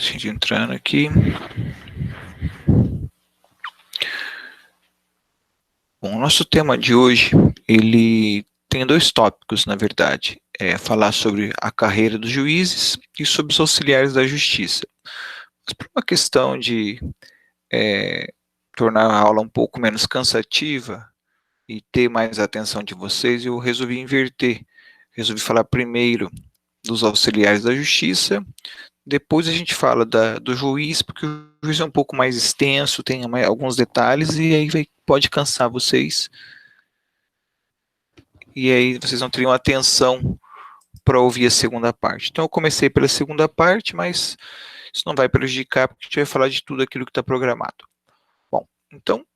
gente entrando aqui. Bom, o nosso tema de hoje, ele tem dois tópicos, na verdade. É falar sobre a carreira dos juízes e sobre os auxiliares da justiça. Mas por uma questão de tornar a aula um pouco menos cansativa e ter mais atenção de vocês, eu resolvi inverter. Resolvi falar primeiro dos auxiliares da justiça, depois a gente fala do juiz, porque o juiz é um pouco mais extenso, tem alguns detalhes, e aí pode cansar vocês. E aí vocês não teriam atenção para ouvir a segunda parte. Então eu comecei pela segunda parte, mas isso não vai prejudicar, porque a gente vai falar de tudo aquilo que está programado. Bom, então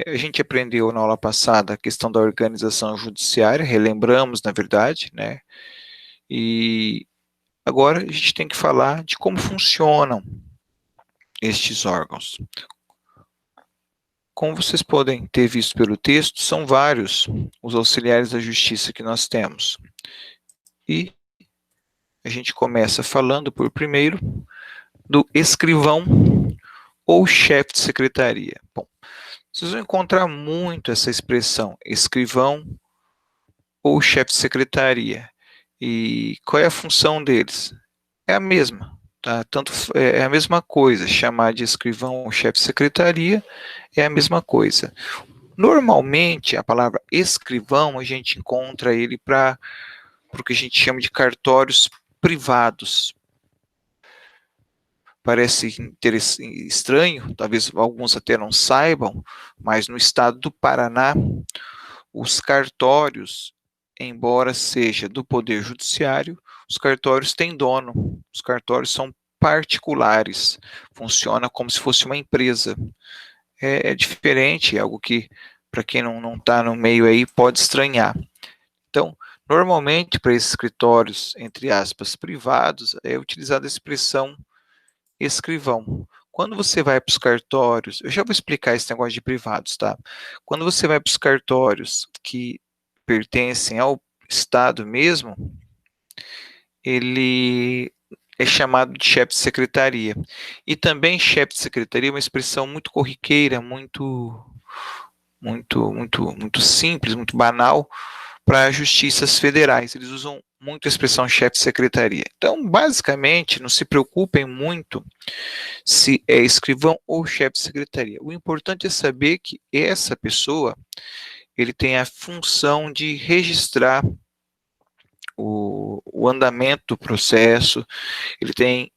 a gente aprendeu na aula passada a questão da organização judiciária, relembramos, na verdade, né? E agora a gente tem que falar de como funcionam estes órgãos. Como vocês podem ter visto pelo texto, são vários os auxiliares da justiça que nós temos. E a gente começa falando por primeiro do escrivão ou chefe de secretaria. Bom, vocês vão encontrar muito essa expressão, escrivão ou chefe de secretaria. E qual é a função deles? É a mesma, tá? Tanto é a mesma coisa, chamar de escrivão ou chefe de secretaria é a mesma coisa. Normalmente, a palavra escrivão, a gente encontra ele para o que a gente chama de cartórios privados. Parece estranho, talvez alguns até não saibam, mas no estado do Paraná, os cartórios, embora seja do Poder Judiciário, os cartórios têm dono, os cartórios são particulares, funciona como se fosse uma empresa. É diferente, é algo que, para quem não está no meio aí, pode estranhar. Então, normalmente, para esses escritórios, entre aspas, privados, é utilizada a expressão escrivão. Quando você vai para os cartórios, eu já vou explicar esse negócio de privados, tá? Quando você vai para os cartórios que pertencem ao Estado mesmo, ele é chamado de chefe de secretaria. E também chefe de secretaria é uma expressão muito corriqueira, muito simples, muito banal para justiças federais. Eles usam muito a expressão chefe de secretaria. Então, basicamente, não se preocupem muito se é escrivão ou chefe de secretaria. O importante é saber que essa pessoa, ele tem a função de registrar o andamento do processo, ele tem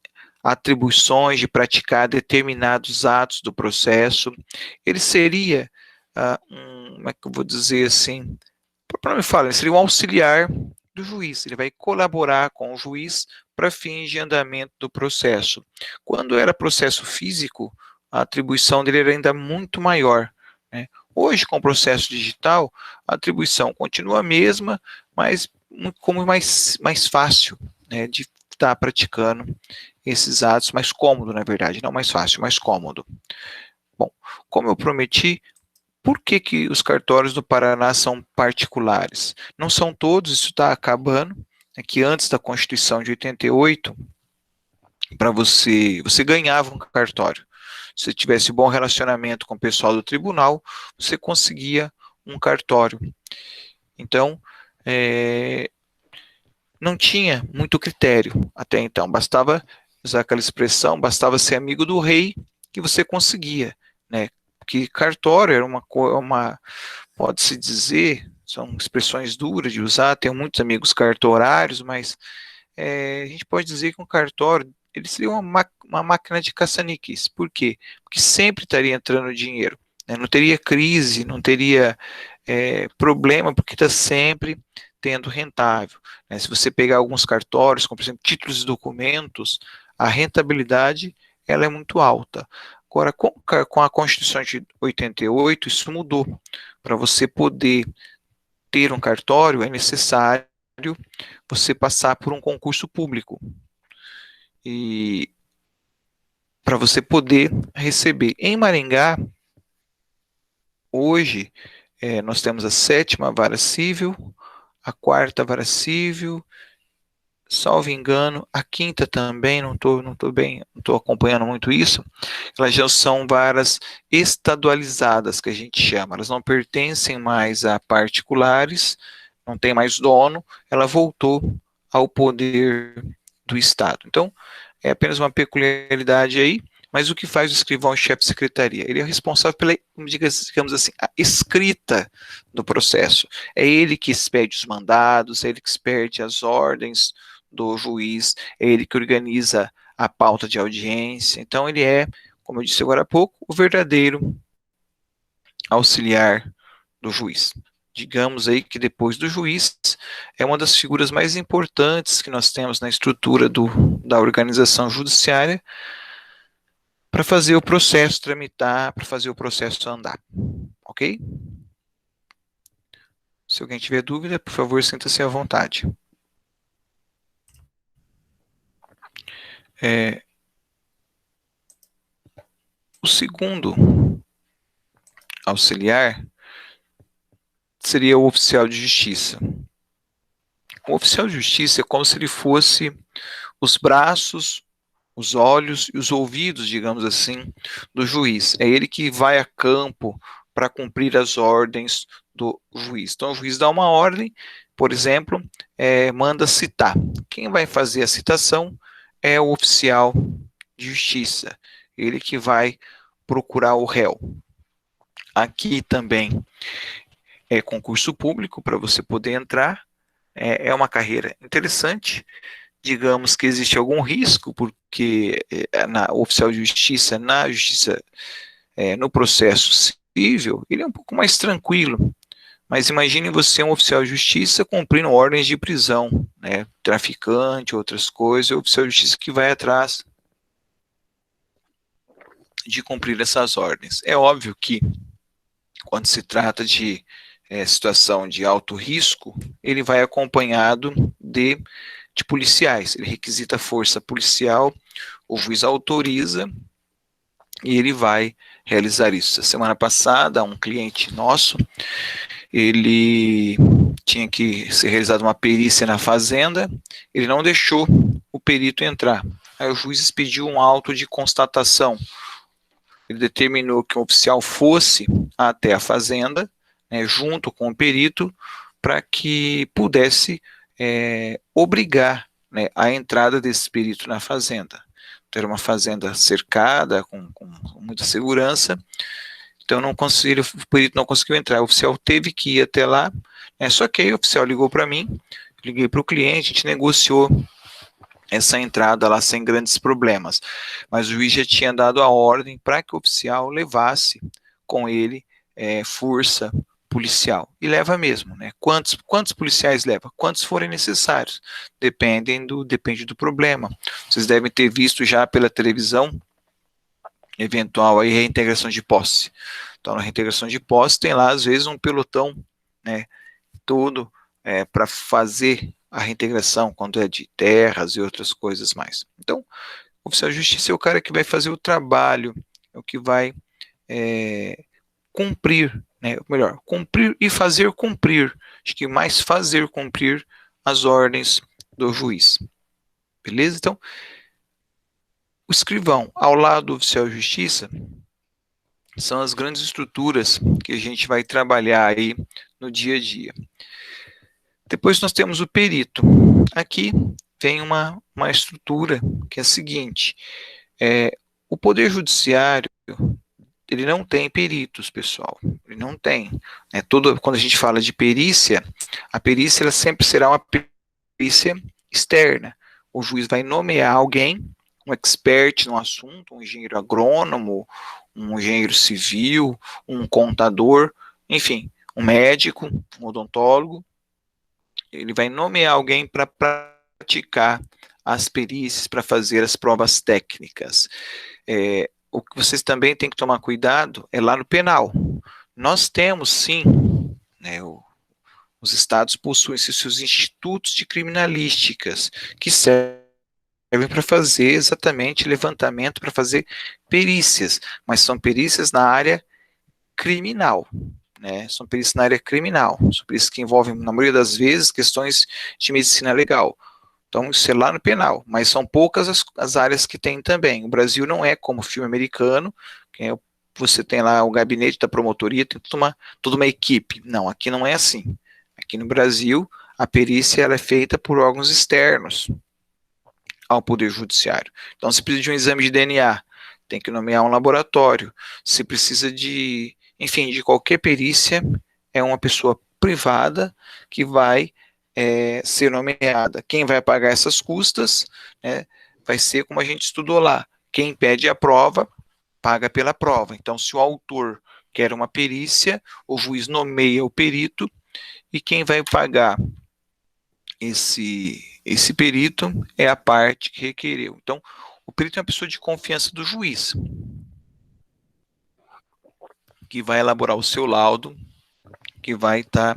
atribuições de praticar determinados atos do processo. Ele seria, como é que eu vou dizer assim, para não me falar, ele seria um auxiliar do juiz, ele vai colaborar com o juiz para fins de andamento do processo. Quando era processo físico, a atribuição dele era ainda muito maior, né? Hoje, com o processo digital, a atribuição continua a mesma, mas como mais fácil, né, de estar praticando esses atos, mais cômodo, na verdade, não mais fácil, mais cômodo. Bom, como eu prometi, por que os cartórios do Paraná são particulares? Não são todos, isso está acabando. É que antes da Constituição de 88, para você ganhava um cartório. Se você tivesse bom relacionamento com o pessoal do tribunal, você conseguia um cartório. Então, não tinha muito critério até então. Bastava usar aquela expressão, bastava ser amigo do rei que você conseguia, né? Porque cartório era pode-se dizer, são expressões duras de usar, tenho muitos amigos cartorários, mas a gente pode dizer que um cartório, ele seria uma máquina de caça-níqueis. Por quê? Porque sempre estaria entrando dinheiro, né? Não teria crise, não teria problema, porque está sempre tendo rentável, né? Se você pegar alguns cartórios, como por exemplo títulos e documentos, a rentabilidade ela é muito alta. Agora, com a Constituição de 88, isso mudou. Para você poder ter um cartório, é necessário você passar por um concurso público. E para você poder receber. Em Maringá, hoje, nós temos a 7ª Vara Civil, a 4ª Vara Civil salvo engano, a quinta também, não estou acompanhando muito isso, elas já são varas estadualizadas, que a gente chama, elas não pertencem mais a particulares, não tem mais dono, ela voltou ao poder do Estado. Então, é apenas uma peculiaridade aí, mas o que faz o escrivão-chefe de secretaria? Ele é responsável pela, digamos assim, a escrita do processo. É ele que expede os mandados, é ele que expede as ordens do juiz, é ele que organiza a pauta de audiência. Então, ele é, como eu disse agora há pouco, o verdadeiro auxiliar do juiz. Digamos aí que depois do juiz é uma das figuras mais importantes que nós temos na estrutura da organização judiciária para fazer o processo tramitar, para fazer o processo andar. Ok? Se alguém tiver dúvida, por favor, sinta-se à vontade. O segundo auxiliar seria o oficial de justiça. O oficial de justiça é como se ele fosse os braços, os olhos e os ouvidos, digamos assim, do juiz. É ele que vai a campo para cumprir as ordens do juiz. Então, o juiz dá uma ordem, por exemplo, manda citar. Quem vai fazer a citação é o oficial de justiça. Ele que vai procurar o réu. Aqui também é concurso público para você poder entrar. É uma carreira interessante. Digamos que existe algum risco, porque o oficial de justiça, na justiça, no processo civil, ele é um pouco mais tranquilo. Mas imagine você um oficial de justiça cumprindo ordens de prisão, né? Traficante, outras coisas, o oficial de justiça que vai atrás de cumprir essas ordens. É óbvio que quando se trata de situação de alto risco, ele vai acompanhado de policiais. Ele requisita força policial, o juiz autoriza e ele vai realizar isso. Semana passada, um cliente nosso, ele tinha que ser realizada uma perícia na fazenda, ele não deixou o perito entrar. Aí o juiz expediu um auto de constatação. Ele determinou que o oficial fosse até a fazenda, né, junto com o perito, para que pudesse obrigar, né, a entrada desse perito na fazenda. Então, era uma fazenda cercada, com muita segurança, então o perito não conseguiu entrar, o oficial teve que ir até lá, né, só que aí o oficial ligou para mim, liguei para o cliente, a gente negociou essa entrada lá sem grandes problemas, mas o juiz já tinha dado a ordem para que o oficial levasse com ele força policial, e leva mesmo, né? Quantos policiais leva? Quantos forem necessários, depende do problema. Vocês devem ter visto já pela televisão eventual aí reintegração de posse. Então, na reintegração de posse tem lá às vezes um pelotão, né, todo para fazer a reintegração quando é de terras e outras coisas mais. Então, o oficial de justiça é o cara que vai fazer o trabalho, é o que vai cumprir, né, melhor, cumprir e fazer cumprir, acho que mais fazer cumprir as ordens do juiz. Beleza? Então, o escrivão, ao lado do oficial de justiça, são as grandes estruturas que a gente vai trabalhar aí no dia a dia. Depois nós temos o perito. Aqui tem uma estrutura que é a seguinte, o Poder Judiciário, ele não tem peritos, pessoal, ele não tem. Quando a gente fala de perícia, a perícia ela sempre será uma perícia externa. O juiz vai nomear alguém, um expert no assunto, um engenheiro agrônomo, um engenheiro civil, um contador, enfim, um médico, um odontólogo. Ele vai nomear alguém para praticar as perícias, para fazer as provas técnicas. O que vocês também têm que tomar cuidado é lá no penal. Nós temos, sim, né, os estados possuem seus institutos de criminalísticas, que servem para fazer exatamente levantamento, para fazer perícias, mas são perícias na área criminal. Né, são perícias na área criminal, são perícias que envolvem, na maioria das vezes, questões de medicina legal. Então, isso é lá no penal, mas são poucas as áreas que tem também. O Brasil não é como o filme americano, que você tem lá o gabinete da promotoria, tem toda uma equipe. Não, aqui não é assim. Aqui no Brasil, a perícia ela é feita por órgãos externos ao Poder Judiciário. Então, se precisa de um exame de DNA, tem que nomear um laboratório. Se precisa de, enfim, de qualquer perícia, é uma pessoa privada que vai ser nomeada. Quem vai pagar essas custas, né, vai ser como a gente estudou lá. Quem pede a prova, paga pela prova. Então, se o autor quer uma perícia, o juiz nomeia o perito e quem vai pagar esse perito é a parte que requereu. Então, o perito é uma pessoa de confiança do juiz, que vai elaborar o seu laudo, que vai estar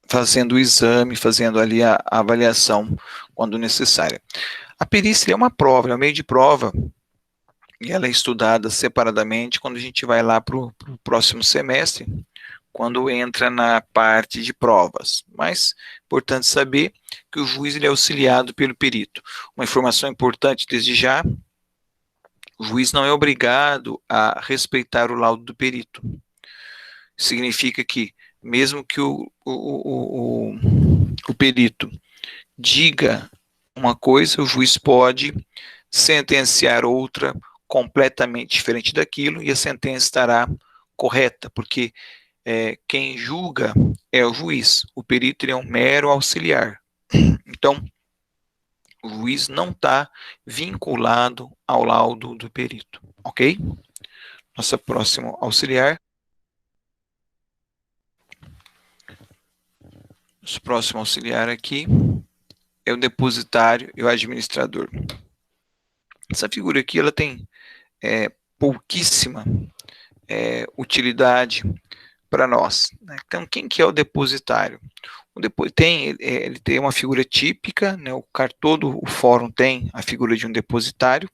fazendo o exame, fazendo ali a avaliação quando necessária. A perícia é uma prova, é um meio de prova, e ela é estudada separadamente quando a gente vai lá para o próximo semestre, quando entra na parte de provas. Mas, importante saber que o juiz ele é auxiliado pelo perito. Uma informação importante desde já, o juiz não é obrigado a respeitar o laudo do perito. Significa que, mesmo que o perito diga uma coisa, o juiz pode sentenciar outra completamente diferente daquilo e a sentença estará correta, porque quem julga é o juiz, o perito é um mero auxiliar. Então, o juiz não está vinculado ao laudo do perito, ok? Nossa próxima auxiliar. Nosso próximo auxiliar aqui é o depositário e o administrador. Essa figura aqui ela tem pouquíssima utilidade para nós. Né? Então, quem que é o depositário? Ele tem uma figura típica, né? Todo o fórum tem a figura de um depositário,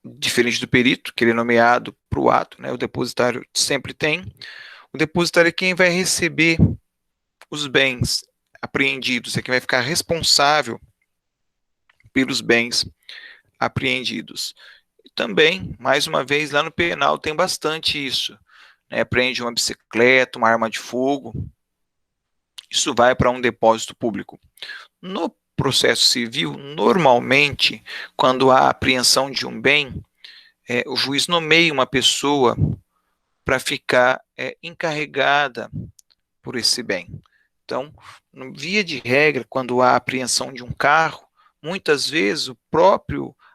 diferente do perito, que ele é nomeado para o ato, né? O depositário sempre tem. O depositário é quem vai receber os bens apreendidos, é quem vai ficar responsável pelos bens apreendidos. E também, mais uma vez, lá no penal tem bastante isso. Né? Apreende uma bicicleta, uma arma de fogo, isso vai para um depósito público. No processo civil, normalmente, quando há apreensão de um bem, o juiz nomeia uma pessoa para ficar encarregada por esse bem. Então, via de regra, quando há apreensão de um carro, muitas vezes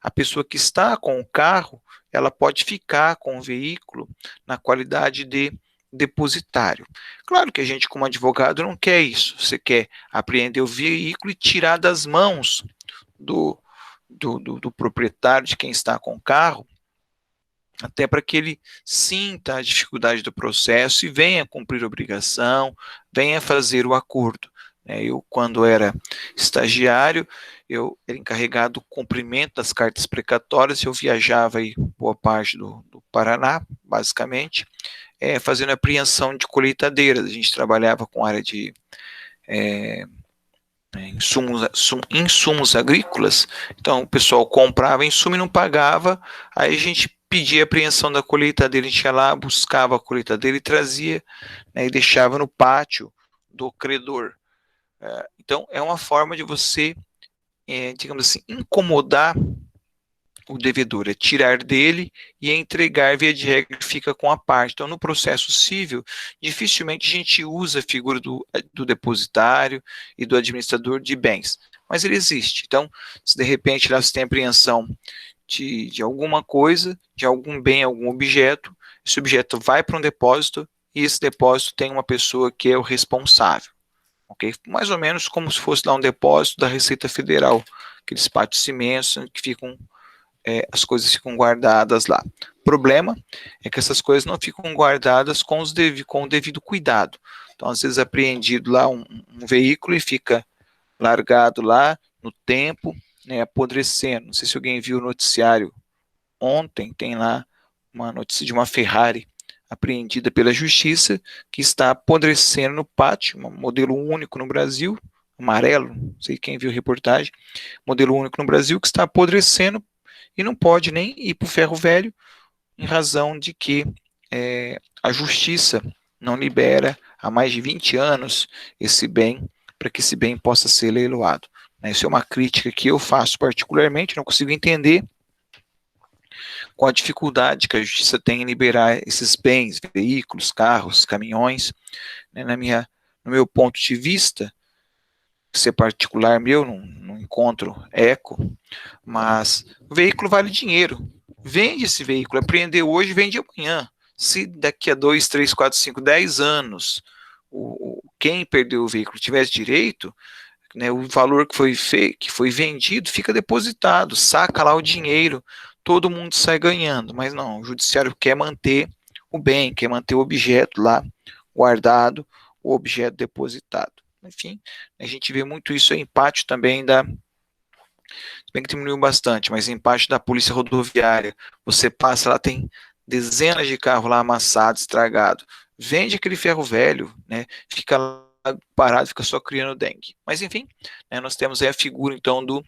a pessoa que está com o carro, ela pode ficar com o veículo na qualidade de depositário. Claro que a gente, como advogado, não quer isso. Você quer apreender o veículo e tirar das mãos do proprietário, de quem está com o carro, até para que ele sinta a dificuldade do processo e venha cumprir a obrigação, venha fazer o acordo. Eu, quando era estagiário, eu era encarregado do cumprimento das cartas precatórias, eu viajava aí boa parte do Paraná, basicamente, fazendo apreensão de colheitadeiras. A gente trabalhava com área de insumos agrícolas, então o pessoal comprava insumo e não pagava, aí a gente pedia a apreensão da colheitadeira, a gente ia lá, buscava a colheitadeira e trazia, né, e deixava no pátio do credor. Então, é uma forma de você, digamos assim, incomodar o devedor, é tirar dele e entregar, via de regra, fica com a parte. Então, no processo civil, dificilmente a gente usa a figura do depositário e do administrador de bens, mas ele existe. Então, se de repente lá você tem apreensão de alguma coisa, de algum bem, algum objeto, esse objeto vai para um depósito e esse depósito tem uma pessoa que é o responsável. Okay? Mais ou menos como se fosse lá um depósito da Receita Federal, aqueles pátios imensos que ficam as coisas ficam guardadas lá. O problema é que essas coisas não ficam guardadas com o devido cuidado. Então, às vezes, é apreendido lá um veículo e fica largado lá no tempo, né, apodrecendo. Não sei se alguém viu o noticiário ontem, tem lá uma notícia de uma Ferrari apreendida pela Justiça, que está apodrecendo no pátio, um modelo único no Brasil, amarelo, não sei quem viu a reportagem, modelo único no Brasil, que está apodrecendo e não pode nem ir para o ferro velho, em razão de que a Justiça não libera há mais de 20 anos esse bem, para que esse bem possa ser leiloado. Isso é uma crítica que eu faço particularmente, não consigo entender com a dificuldade que a Justiça tem em liberar esses bens, veículos, carros, caminhões. No meu ponto de vista, ser particular meu, não encontro eco, mas o veículo vale dinheiro. Vende esse veículo, apreender hoje, vende amanhã. Se daqui a 2, 3, 4, 5, 10 anos, quem perdeu o veículo tivesse direito, o valor que foi vendido fica depositado, saca lá o dinheiro, todo mundo sai ganhando, mas não, o judiciário quer manter o bem, quer manter o objeto lá guardado, o objeto depositado. Enfim, a gente vê muito isso em pátio também bem que diminuiu bastante, mas em parte da polícia rodoviária, você passa lá, tem dezenas de carros lá amassados, estragados. Vende aquele ferro velho, fica lá parado, fica só criando dengue. Mas enfim, nós temos aí a figura então do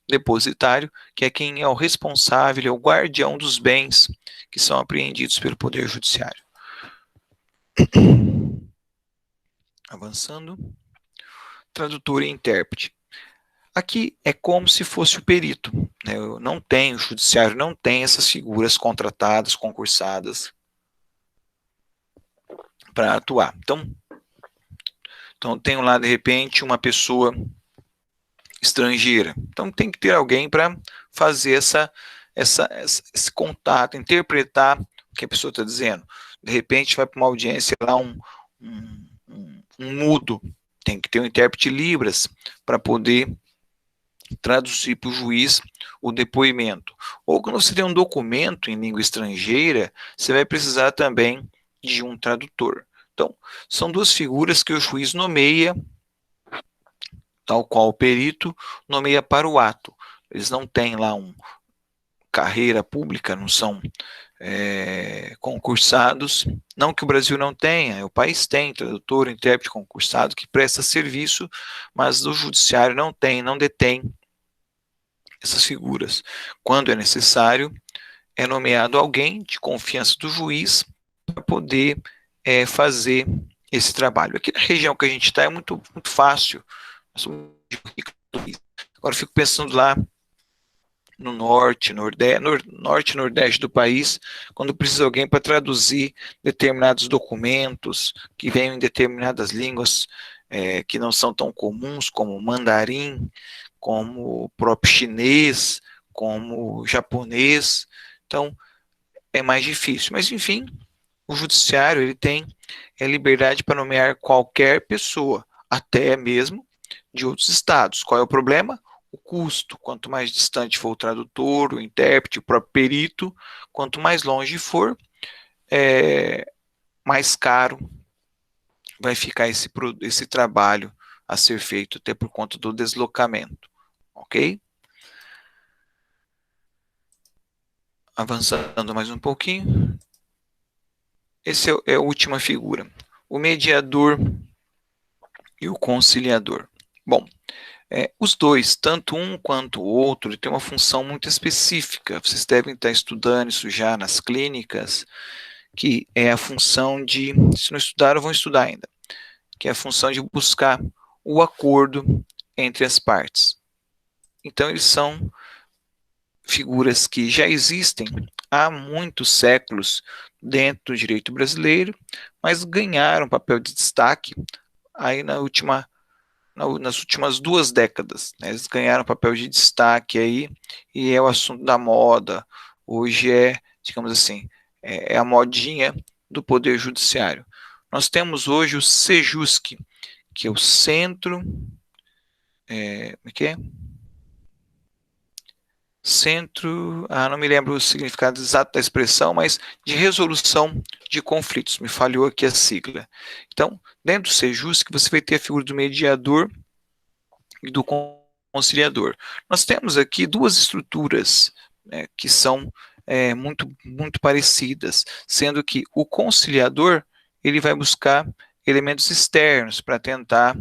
depositário, que é quem é o responsável, é o guardião dos bens que são apreendidos pelo Poder Judiciário. Avançando. Tradutor e intérprete. Aqui é como se fosse o perito. Eu não tenho, o judiciário não tem essas figuras contratadas, concursadas para atuar. Então eu tenho lá, de repente, uma pessoa estrangeira. Então tem que ter alguém para fazer esse contato, interpretar o que a pessoa está dizendo. De repente vai para uma audiência lá um mudo, tem que ter um intérprete Libras para poder traduzir para o juiz o depoimento. Ou quando você tem um documento em língua estrangeira, você vai precisar também de um tradutor. Então, são duas figuras que o juiz nomeia, tal qual o perito nomeia para o ato. Eles não têm lá carreira pública, não são concursados, não que o Brasil não tenha, o país tem tradutor, intérprete concursado que presta serviço, mas o judiciário não tem, não detém essas figuras. Quando é necessário, é nomeado alguém de confiança do juiz para poder fazer esse trabalho. Aqui na região que a gente está é muito, muito fácil. Agora eu fico pensando lá no norte, nordeste do país, quando precisa alguém para traduzir determinados documentos que venham em determinadas línguas que não são tão comuns, como mandarim, como o próprio chinês, como o japonês. Então, é mais difícil. Mas, enfim, o judiciário ele tem a liberdade para nomear qualquer pessoa, até mesmo de outros estados. Qual é o problema? O custo. Quanto mais distante for o tradutor, o intérprete, o próprio perito, quanto mais longe for, mais caro vai ficar esse trabalho a ser feito, até por conta do deslocamento. Ok? Avançando mais um pouquinho. Esse é a última figura. O mediador e o conciliador. Bom, os dois, tanto um quanto o outro, têm uma função muito específica. Vocês devem estar estudando isso já nas clínicas, que é a função de, se não estudaram, vão estudar ainda, que é a função de buscar o acordo entre as partes. Então, eles são figuras que já existem há muitos séculos dentro do direito brasileiro, mas ganharam papel de destaque aí nas últimas 2 décadas. Eles ganharam papel de destaque aí, e é o assunto da moda. Hoje digamos assim, é a modinha do Poder Judiciário. Nós temos hoje o Sejusc, que é o Centro... como é que é? Centro, não me lembro o significado exato da expressão, mas de resolução de conflitos, me falhou aqui a sigla. Então, dentro do Sejusc, você vai ter a figura do mediador e do conciliador. Nós temos aqui 2 estruturas que são muito parecidas, sendo que o conciliador ele vai buscar elementos externos para tentar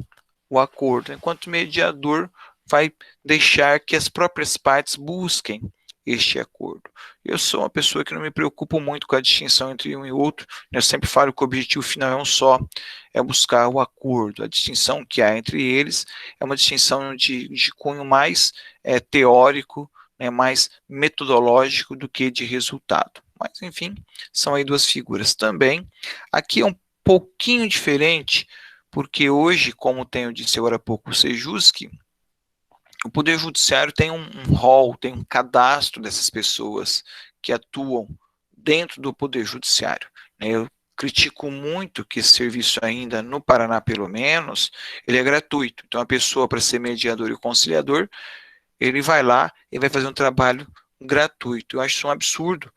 o acordo, enquanto o mediador vai deixar que as próprias partes busquem este acordo. Eu sou uma pessoa que não me preocupo muito com a distinção entre um e outro, eu sempre falo que o objetivo final é um só, é buscar o acordo. A distinção que há entre eles é uma distinção de cunho mais teórico, mais metodológico do que de resultado. Mas, enfim, são aí duas figuras. Também, aqui é um pouquinho diferente, porque hoje, como tenho disse agora há pouco, o Sejusc, o Poder Judiciário tem um rol, tem um cadastro dessas pessoas que atuam dentro do Poder Judiciário. Eu critico muito que esse serviço ainda, no Paraná pelo menos, ele é gratuito. Então, a pessoa, para ser mediador e conciliador, ele vai lá e vai fazer um trabalho gratuito. Eu acho isso um absurdo,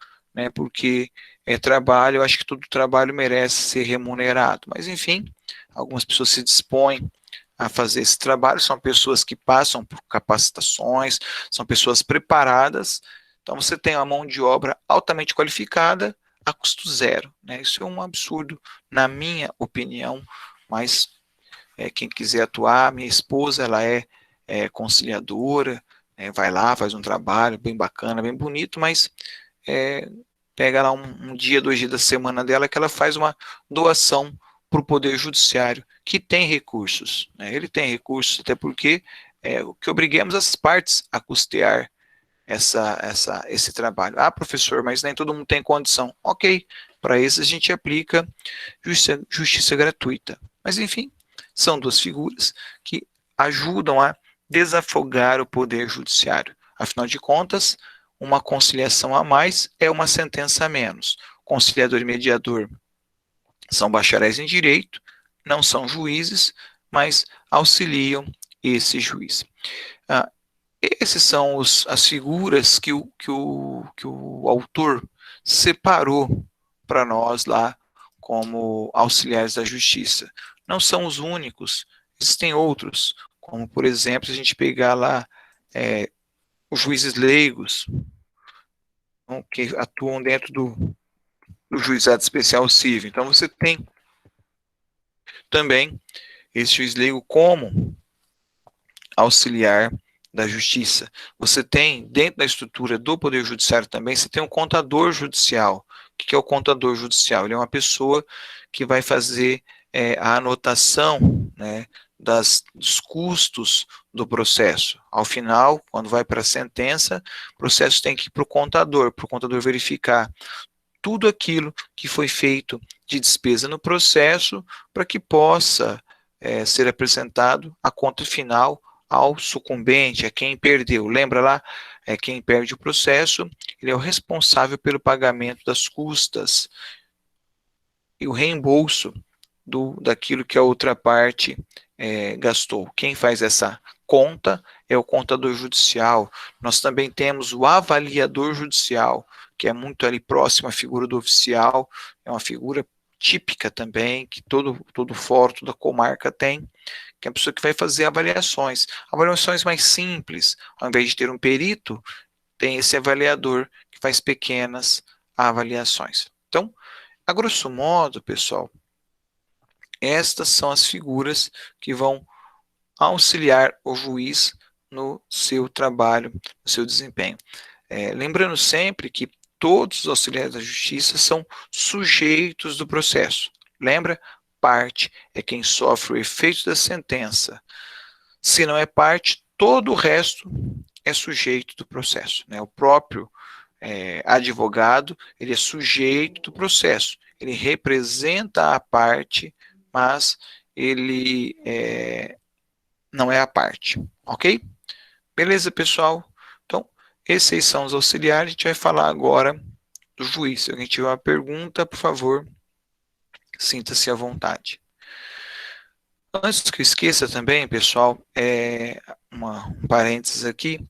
porque é trabalho, eu acho que todo trabalho merece ser remunerado. Mas, enfim, algumas pessoas se dispõem a fazer esse trabalho, são pessoas que passam por capacitações, são pessoas preparadas, então você tem uma mão de obra altamente qualificada a custo zero, Isso é um absurdo, na minha opinião, mas quem quiser atuar, minha esposa, ela é conciliadora, vai lá, faz um trabalho bem bacana, bem bonito, mas é, pega lá um dia, 2 dias da semana dela que ela faz uma doação para o Poder Judiciário, que tem recursos. Ele tem recursos, até porque o que obriguemos as partes a custear esse trabalho. Ah, professor, mas nem todo mundo tem condição. Ok, para isso a gente aplica justiça gratuita. Mas, enfim, são duas figuras que ajudam a desafogar o Poder Judiciário. Afinal de contas, uma conciliação a mais é uma sentença a menos. Conciliador e mediador são bacharéis em direito, não são juízes, mas auxiliam esse juiz. Ah, esses são as figuras que o autor separou para nós lá como auxiliares da justiça. Não são os únicos, existem outros, como por exemplo, se a gente pegar lá os juízes leigos, que atuam dentro do juizado especial civil. Então você tem também esse juiz leigo como auxiliar da justiça. Você tem, dentro da estrutura do Poder Judiciário também, você tem um contador judicial. O que é o contador judicial? Ele é uma pessoa que vai fazer a anotação, dos custos do processo. Ao final, quando vai para a sentença, o processo tem que ir para o contador verificar tudo aquilo que foi feito de despesa no processo para que possa ser apresentado a conta final ao sucumbente, a quem perdeu. Lembra lá? Quem perde o processo, ele é o responsável pelo pagamento das custas e o reembolso daquilo que a outra parte gastou. Quem faz essa conta é o contador judicial. Nós também temos o avaliador judicial, que é muito ali próximo à figura do oficial, é uma figura típica também, que todo fórum, toda comarca tem, que é a pessoa que vai fazer avaliações mais simples. Ao invés de ter um perito, tem esse avaliador que faz pequenas avaliações. Então, a grosso modo, pessoal, estas são as figuras que vão auxiliar o juiz no seu trabalho, no seu desempenho. Lembrando sempre que todos os auxiliares da justiça são sujeitos do processo. Lembra? Parte é quem sofre o efeito da sentença. Se não é parte, todo o resto é sujeito do processo. O próprio advogado, ele é sujeito do processo. Ele representa a parte, mas ele não é a parte. Ok? Beleza, pessoal? Então, esses são os auxiliares. A gente vai falar agora do juiz. Se alguém tiver uma pergunta, por favor, sinta-se à vontade. Antes que eu esqueça também, pessoal, um parênteses aqui.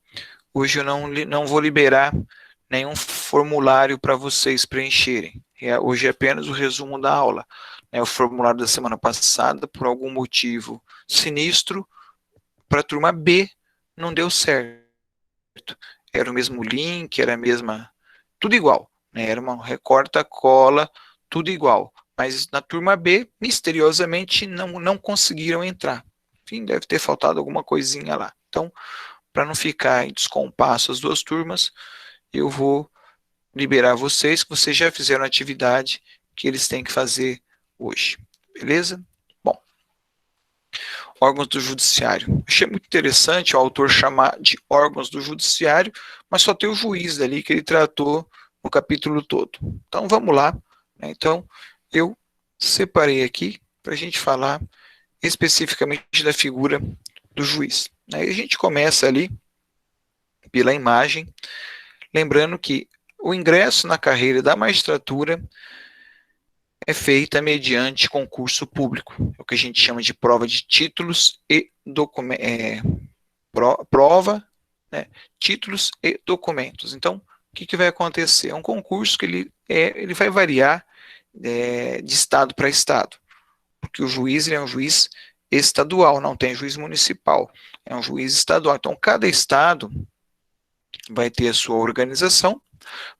Hoje eu não vou liberar nenhum formulário para vocês preencherem. Hoje é apenas o resumo da aula. O formulário da semana passada, por algum motivo sinistro, para a turma B não deu certo. Era o mesmo link, era a mesma tudo igual, né? Era uma recorta, cola, tudo igual. Mas na turma B, misteriosamente, não conseguiram entrar. Enfim, deve ter faltado alguma coisinha lá. Então, para não ficar em descompasso as duas turmas, eu vou liberar vocês, que vocês já fizeram a atividade que eles têm que fazer hoje. Beleza? Bom, órgãos do judiciário. Achei muito interessante o autor chamar de órgãos do judiciário, mas só tem o juiz ali que ele tratou no capítulo todo. Então vamos lá. Então eu separei aqui para a gente falar especificamente da figura do juiz. Aí a gente começa ali pela imagem, lembrando que o ingresso na carreira da magistratura é feita mediante concurso público, é o que a gente chama de prova de títulos e prova, né, títulos e documentos. Então, o que vai acontecer? É um concurso que ele vai variar de estado para estado, porque o juiz ele é um juiz estadual, não tem juiz municipal, é um juiz estadual. Então, cada estado vai ter a sua organização,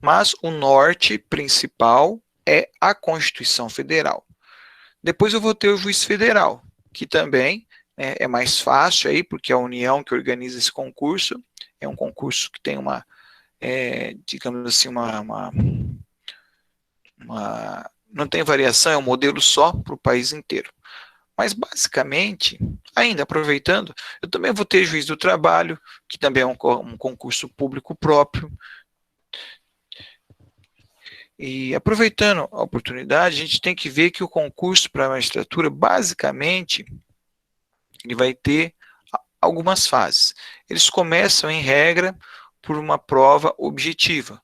mas o norte principal é a Constituição Federal. Depois eu vou ter o juiz federal, que também é mais fácil aí, porque a União que organiza esse concurso é um concurso que tem digamos assim, não tem variação, é um modelo só para o país inteiro. Mas, basicamente, ainda aproveitando, eu também vou ter juiz do trabalho, que também é um concurso público próprio. E, aproveitando a oportunidade, a gente tem que ver que o concurso para a magistratura, basicamente, ele vai ter algumas fases. Eles começam, em regra, por uma prova objetiva,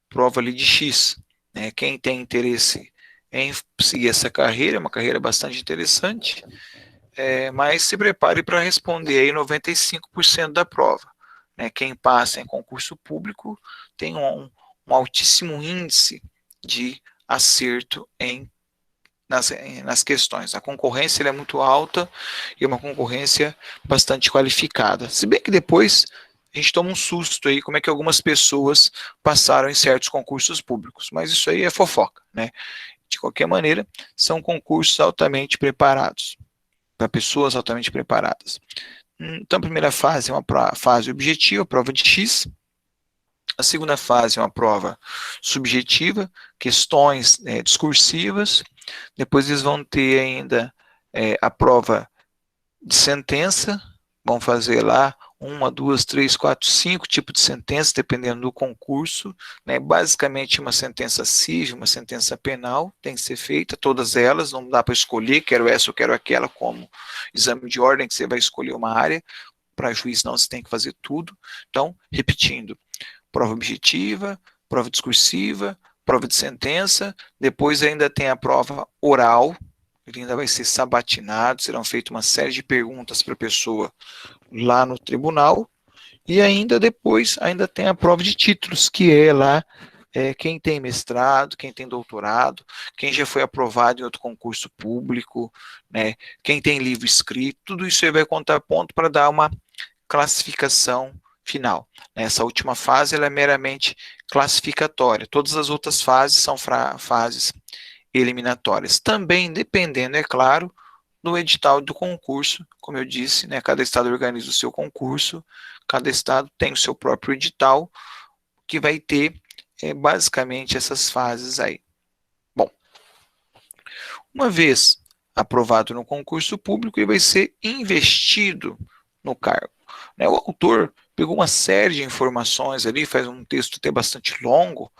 prova ali de X. Né? Quem tem interesse em seguir essa carreira, é uma carreira bastante interessante, mas se prepare para responder aí 95% da prova. Né? Quem passa em concurso público tem um altíssimo índice de acerto nas questões. A concorrência é muito alta e é uma concorrência bastante qualificada. Se bem que depois a gente toma um susto aí, como é que algumas pessoas passaram em certos concursos públicos, mas isso aí é fofoca, né? De qualquer maneira, são concursos altamente preparados, para pessoas altamente preparadas. Então, a primeira fase é uma fase objetiva, prova de X. A segunda fase é uma prova subjetiva, questões discursivas. Depois eles vão ter ainda a prova de sentença, vão fazer lá 1, 2, 3, 4, 5 tipos de sentença, dependendo do concurso. Né? Basicamente, uma sentença civil, uma sentença penal tem que ser feita, todas elas, não dá para escolher, quero essa ou quero aquela, como exame de ordem, que você vai escolher uma área. Para juiz, não, você tem que fazer tudo. Então, repetindo, prova objetiva, prova discursiva, prova de sentença, depois ainda tem a prova oral, ele ainda vai ser sabatinado, serão feitas uma série de perguntas para a pessoa lá no tribunal, e ainda depois ainda tem a prova de títulos, que é lá quem tem mestrado, quem tem doutorado, quem já foi aprovado em outro concurso público, né, quem tem livro escrito, tudo isso aí vai contar ponto para dar uma classificação final. Essa última fase ela é meramente classificatória, todas as outras fases são fases eliminatórias. Também dependendo, é claro, do edital do concurso, como eu disse, né, cada estado organiza o seu concurso, cada estado tem o seu próprio edital, que vai ter basicamente essas fases aí. Bom, uma vez aprovado no concurso público, ele vai ser investido no cargo. Né, o autor pegou uma série de informações ali, faz um texto até bastante longo,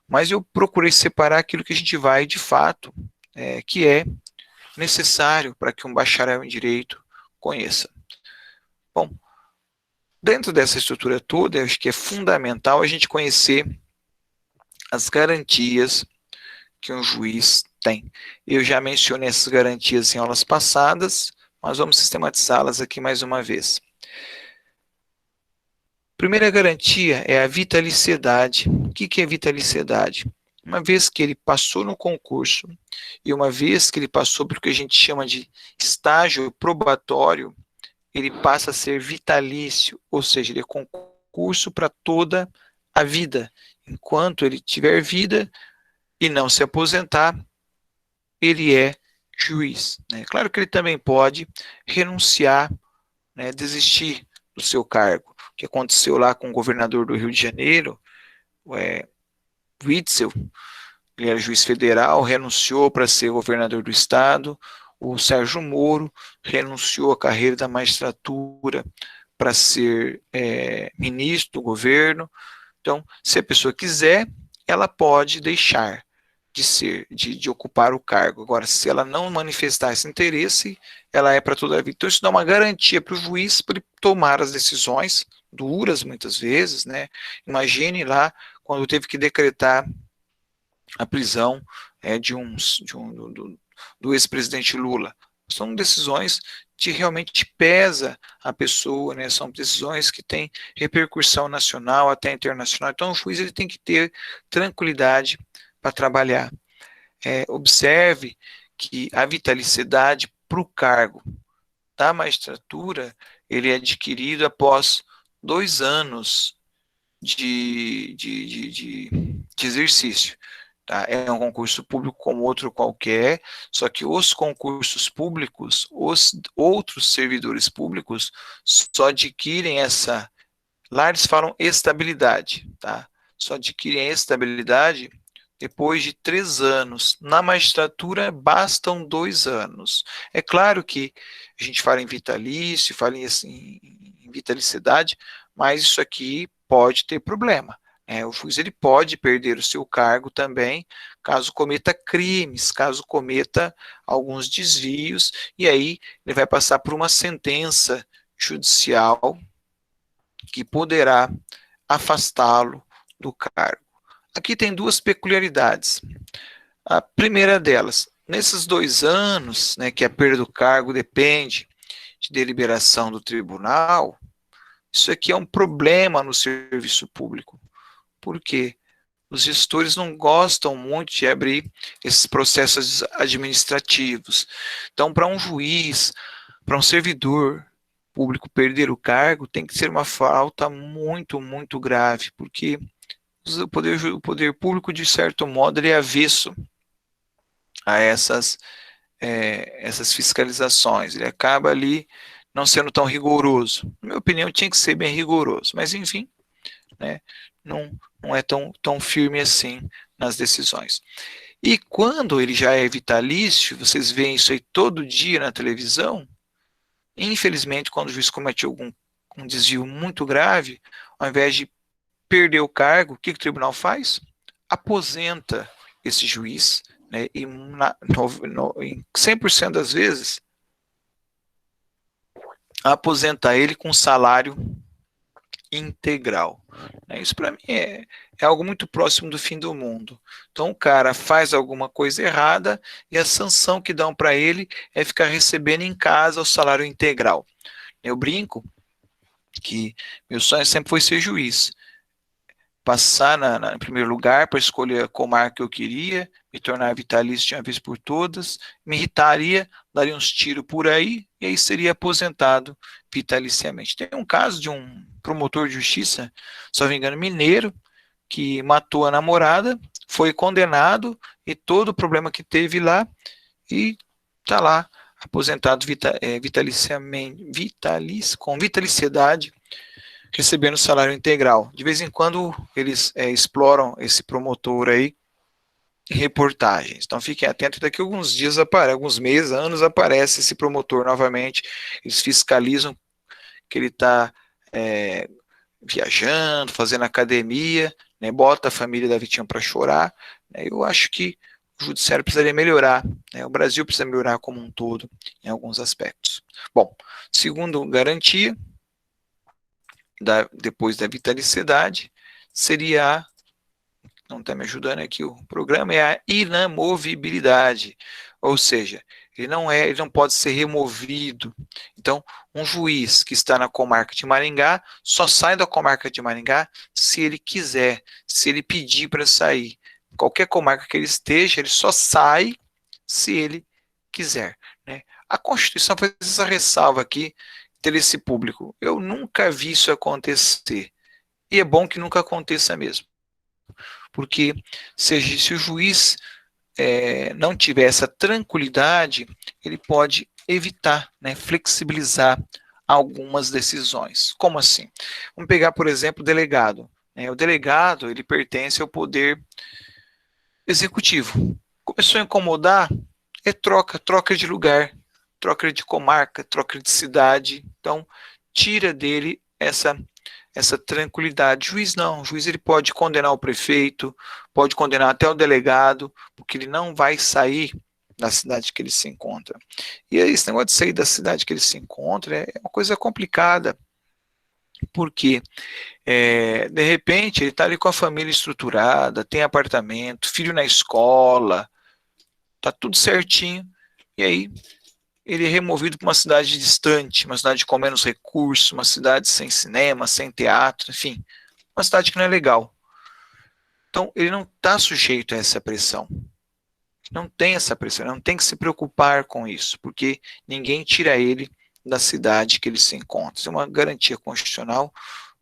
mas eu procurei separar aquilo que a gente vai, de fato, que é necessário para que um bacharel em direito conheça. Bom, dentro dessa estrutura toda, eu acho que é fundamental a gente conhecer as garantias que um juiz tem. Eu já mencionei essas garantias em aulas passadas, mas vamos sistematizá-las aqui mais uma vez. Primeira garantia é a vitaliciedade. O que é vitaliciedade? Uma vez que ele passou no concurso e uma vez que ele passou pelo que a gente chama de estágio probatório, ele passa a ser vitalício, ou seja, ele é concurso para toda a vida. enquanto ele tiver vida e não se aposentar, ele é juiz, né? Claro que ele também pode renunciar, né, desistir do seu cargo. O que aconteceu lá com o governador do Rio de Janeiro, Witzel, ele era juiz federal, renunciou para ser governador do estado. O Sérgio Moro renunciou à carreira da magistratura para ser ministro do governo. Então, se a pessoa quiser, ela pode deixar de ocupar o cargo. Agora, se ela não manifestar esse interesse, ela é para toda a vida. Então, isso dá uma garantia para o juiz para ele tomar as decisões, duras muitas vezes, né? Imagine lá quando teve que decretar a prisão do ex-presidente Lula. São decisões que realmente pesa a pessoa, né? São decisões que têm repercussão nacional até internacional. Então, o juiz ele tem que ter tranquilidade para trabalhar. Observe que a vitaliciedade para o cargo da magistratura ele é adquirido após 2 anos de exercício. Tá? É um concurso público como outro qualquer, só que os concursos públicos, os outros servidores públicos só adquirem essa, lá eles falam estabilidade, tá? Só adquirem estabilidade depois de 3 anos. Na magistratura bastam 2 anos. É claro que a gente fala em vitalício, fala assim, em vitaliciedade, mas isso aqui pode ter problema. O juiz ele pode perder o seu cargo também, caso cometa crimes, caso cometa alguns desvios, e aí ele vai passar por uma sentença judicial que poderá afastá-lo do cargo. Aqui tem 2 peculiaridades. A primeira delas, nesses 2 anos, né, que a perda do cargo depende de deliberação do tribunal, isso aqui é um problema no serviço público. Por quê? Os gestores não gostam muito de abrir esses processos administrativos. Então, para um juiz, para um servidor público perder o cargo, tem que ser uma falta muito, muito grave, porque o poder público, de certo modo, ele é avesso a essas fiscalizações. Ele acaba ali não sendo tão rigoroso. Na minha opinião, tinha que ser bem rigoroso, mas enfim, né, não é tão firme assim nas decisões. E quando ele já é vitalício, vocês veem isso aí todo dia na televisão, infelizmente, quando o juiz comete um desvio muito grave, ao invés de perder o cargo, o que o tribunal faz? Aposenta esse juiz, né, e em 100% das vezes, aposenta ele com salário integral. Isso para mim é algo muito próximo do fim do mundo. Então o cara faz alguma coisa errada e a sanção que dão para ele é ficar recebendo em casa o salário integral. Eu brinco que meu sonho sempre foi ser juiz. Passar em primeiro lugar para escolher a comarca que eu queria, me tornar vitalício de uma vez por todas, me irritaria, daria uns tiros por aí, e aí seria aposentado vitaliciamente. Tem um caso de um promotor de justiça, se não me engano, mineiro, que matou a namorada, foi condenado, e todo o problema que teve lá, e está lá, aposentado com vitaliciedade, recebendo salário integral. De vez em quando eles exploram esse promotor aí em reportagens. Então fiquem atentos, daqui a alguns dias, alguns meses, anos, aparece esse promotor novamente. Eles fiscalizam que ele está viajando, fazendo academia, né, bota a família da vítima para chorar. Né, eu acho que o judiciário precisaria melhorar, né, o Brasil precisa melhorar como um todo em alguns aspectos. Bom, segundo garantia, depois da vitaliciedade, seria não está me ajudando aqui o programa, é a inamovibilidade, ou seja, ele não pode ser removido. Então, um juiz que está na comarca de Maringá só sai da comarca de Maringá se ele quiser, se ele pedir para sair. Qualquer comarca que ele esteja, ele só sai se ele quiser, né? A Constituição faz essa ressalva aqui, interesse público. Eu nunca vi isso acontecer. E é bom que nunca aconteça mesmo. Porque se o juiz não tiver essa tranquilidade, ele pode evitar, né, flexibilizar algumas decisões. Como assim? Vamos pegar, por exemplo, o delegado. O delegado, ele pertence ao poder executivo. Começou a incomodar, troca de lugar, troca de comarca, troca de cidade. Então, tira dele essa tranquilidade. Juiz não, o juiz ele pode condenar o prefeito, pode condenar até o delegado, porque ele não vai sair da cidade que ele se encontra. E esse negócio de sair da cidade que ele se encontra é uma coisa complicada, porque de repente ele está ali com a família estruturada, tem apartamento, filho na escola, está tudo certinho, e aí ele é removido para uma cidade distante, uma cidade com menos recursos, uma cidade sem cinema, sem teatro, enfim, uma cidade que não é legal. Então, ele não está sujeito a essa pressão. Não tem essa pressão, não tem que se preocupar com isso, porque ninguém tira ele da cidade que ele se encontra. Isso é uma garantia constitucional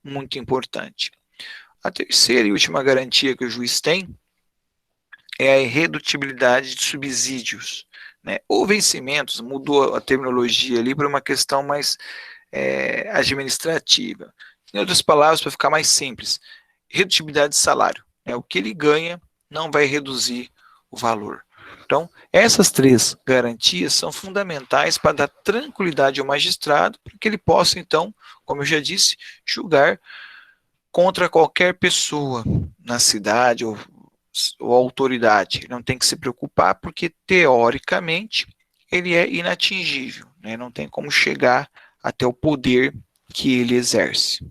muito importante. A terceira e última garantia que o juiz tem é a irredutibilidade de subsídios, né? Ou vencimentos, mudou a terminologia ali para uma questão mais administrativa. Em outras palavras, para ficar mais simples, redutibilidade de salário. O que ele ganha não vai reduzir o valor. Então, essas três garantias são fundamentais para dar tranquilidade ao magistrado, para que ele possa, então, como eu já disse, julgar contra qualquer pessoa na cidade ou autoridade. Ele não tem que se preocupar, porque, teoricamente, ele é inatingível, né? Não tem como chegar até o poder que ele exerce.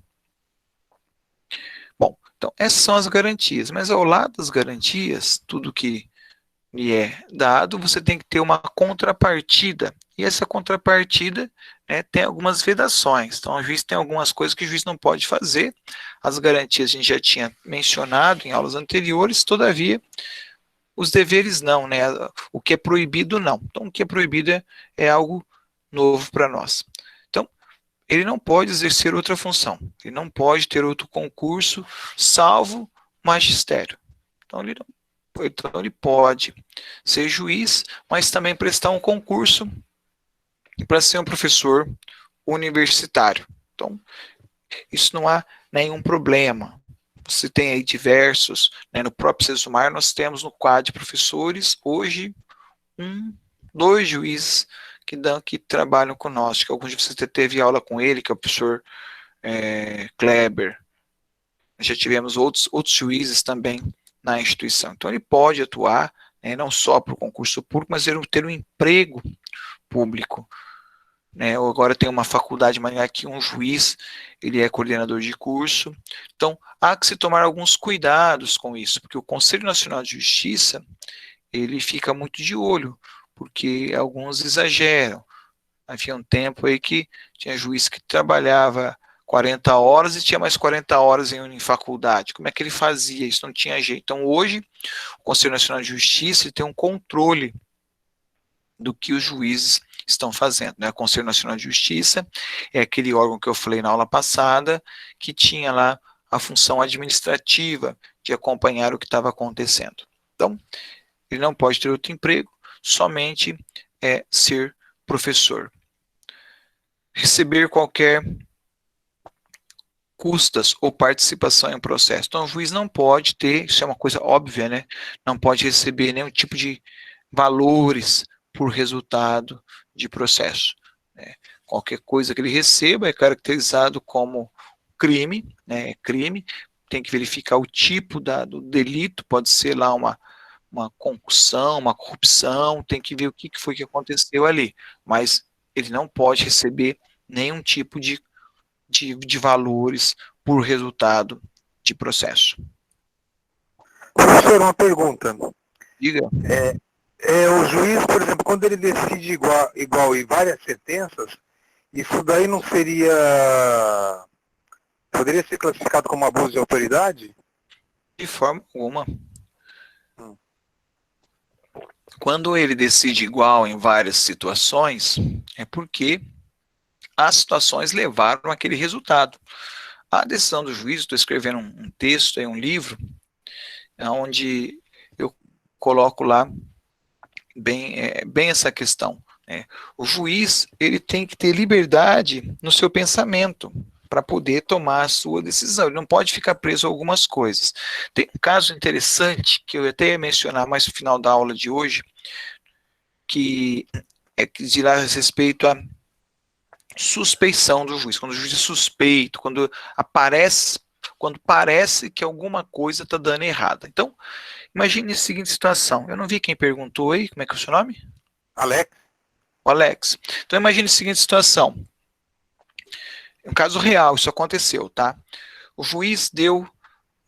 Bom, então essas são as garantias, mas ao lado das garantias, tudo que lhe é dado, você tem que ter uma contrapartida, e essa contrapartida, né, tem algumas vedações. Então o juiz tem algumas coisas que o juiz não pode fazer, as garantias a gente já tinha mencionado em aulas anteriores, todavia os deveres não, né? O que é proibido não. Então o que é proibido é algo novo para nós. Então ele não pode exercer outra função, ele não pode ter outro concurso, salvo magistério. Então ele pode ser juiz, mas também prestar um concurso para ser um professor universitário. Então, isso não há nenhum problema. Você tem aí diversos, né, no próprio Sesumar nós temos no quadro de professores, hoje, dois juízes que trabalham conosco, que alguns de vocês teve aula com ele, que é o professor Kleber. Já tivemos outros juízes também na instituição. Então ele pode atuar, né, não só para o concurso público, mas ter um emprego público. Né? Ou agora tem uma faculdade, mas aqui um juiz, ele é coordenador de curso. Então há que se tomar alguns cuidados com isso, porque o Conselho Nacional de Justiça, ele fica muito de olho, porque alguns exageram. Havia um tempo aí que tinha juiz que trabalhava 40 horas e tinha mais 40 horas em faculdade. Como é que ele fazia? Isso não tinha jeito. Então, hoje, o Conselho Nacional de Justiça tem um controle do que os juízes estão fazendo. Né? O Conselho Nacional de Justiça é aquele órgão que eu falei na aula passada, que tinha lá a função administrativa de acompanhar o que estava acontecendo. Então, ele não pode ter outro emprego, somente ser professor. Receber qualquer custas ou participação em processo. Então, o juiz não pode ter, isso é uma coisa óbvia, né? Não pode receber nenhum tipo de valores por resultado de processo. Né? Qualquer coisa que ele receba é caracterizado como crime, né? Crime, tem que verificar o tipo do delito, pode ser lá uma concussão, uma corrupção, tem que ver o que foi que aconteceu ali, mas ele não pode receber nenhum tipo de valores por resultado de processo. Professor, uma pergunta. Diga. O juiz, por exemplo, quando ele decide igual em várias sentenças, isso daí não seria... poderia ser classificado como abuso de autoridade? De forma alguma. Quando ele decide igual em várias situações, é porque as situações levaram àquele resultado. A decisão do juiz, estou escrevendo um texto, um livro, onde eu coloco lá bem essa questão, né? O juiz, ele tem que ter liberdade no seu pensamento para poder tomar a sua decisão. Ele não pode ficar preso a algumas coisas. Tem um caso interessante que eu até ia mencionar mais no final da aula de hoje, que dirá a respeito à suspeição do juiz. Quando o juiz é suspeito, quando parece que alguma coisa está dando errada. Então, imagine a seguinte situação. Eu não vi quem perguntou aí, como é que é o seu nome? Alex? O Alex. Então, imagine a seguinte situação. Um caso real, isso aconteceu, tá? O juiz deu,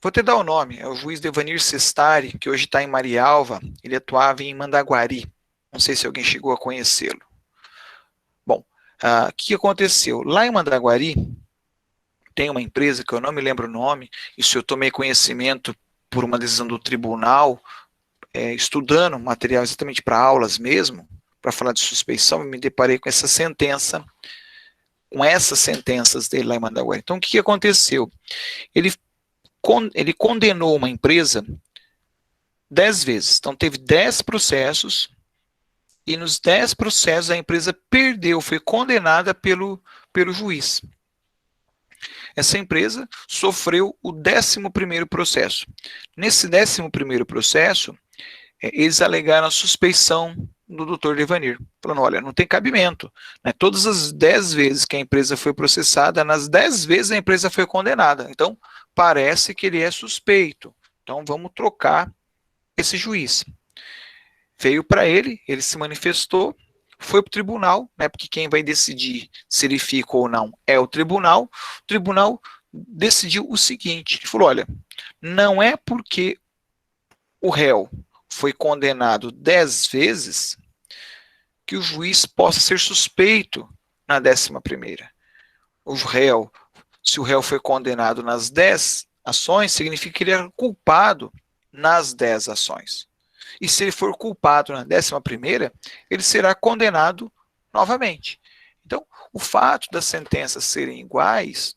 vou te dar o nome, é o juiz Devanir Sestari, que hoje está em Marialva, ele atuava em Mandaguari. Não sei se alguém chegou a conhecê-lo. Bom, o que aconteceu? Lá em Mandaguari, tem uma empresa que eu não me lembro o nome, isso eu tomei conhecimento por uma decisão do tribunal, estudando material exatamente para aulas mesmo, para falar de suspeição, eu me deparei com essa sentença, com essas sentenças dele lá em Mandaguari. Então, o que aconteceu? Ele condenou uma empresa 10 vezes. Então, teve 10 processos, e nos 10 processos a empresa perdeu, foi condenada pelo juiz. Essa empresa sofreu o 11º processo. Nesse 11º processo, eles alegaram a suspeição do doutor Devanir, falando, olha, não tem cabimento, né? Todas as 10 vezes que a empresa foi processada, nas 10 vezes a empresa foi condenada, então parece que ele é suspeito, então vamos trocar esse juiz. Veio para ele se manifestou, foi para o tribunal, né, porque quem vai decidir se ele fica ou não é o tribunal decidiu o seguinte, ele falou, olha, não é porque o réu foi condenado 10 vezes que o juiz possa ser suspeito na 11ª. Se o réu foi condenado nas 10 ações, significa que ele é culpado nas 10 ações. E se ele for culpado na 11ª, ele será condenado novamente. Então, o fato das sentenças serem iguais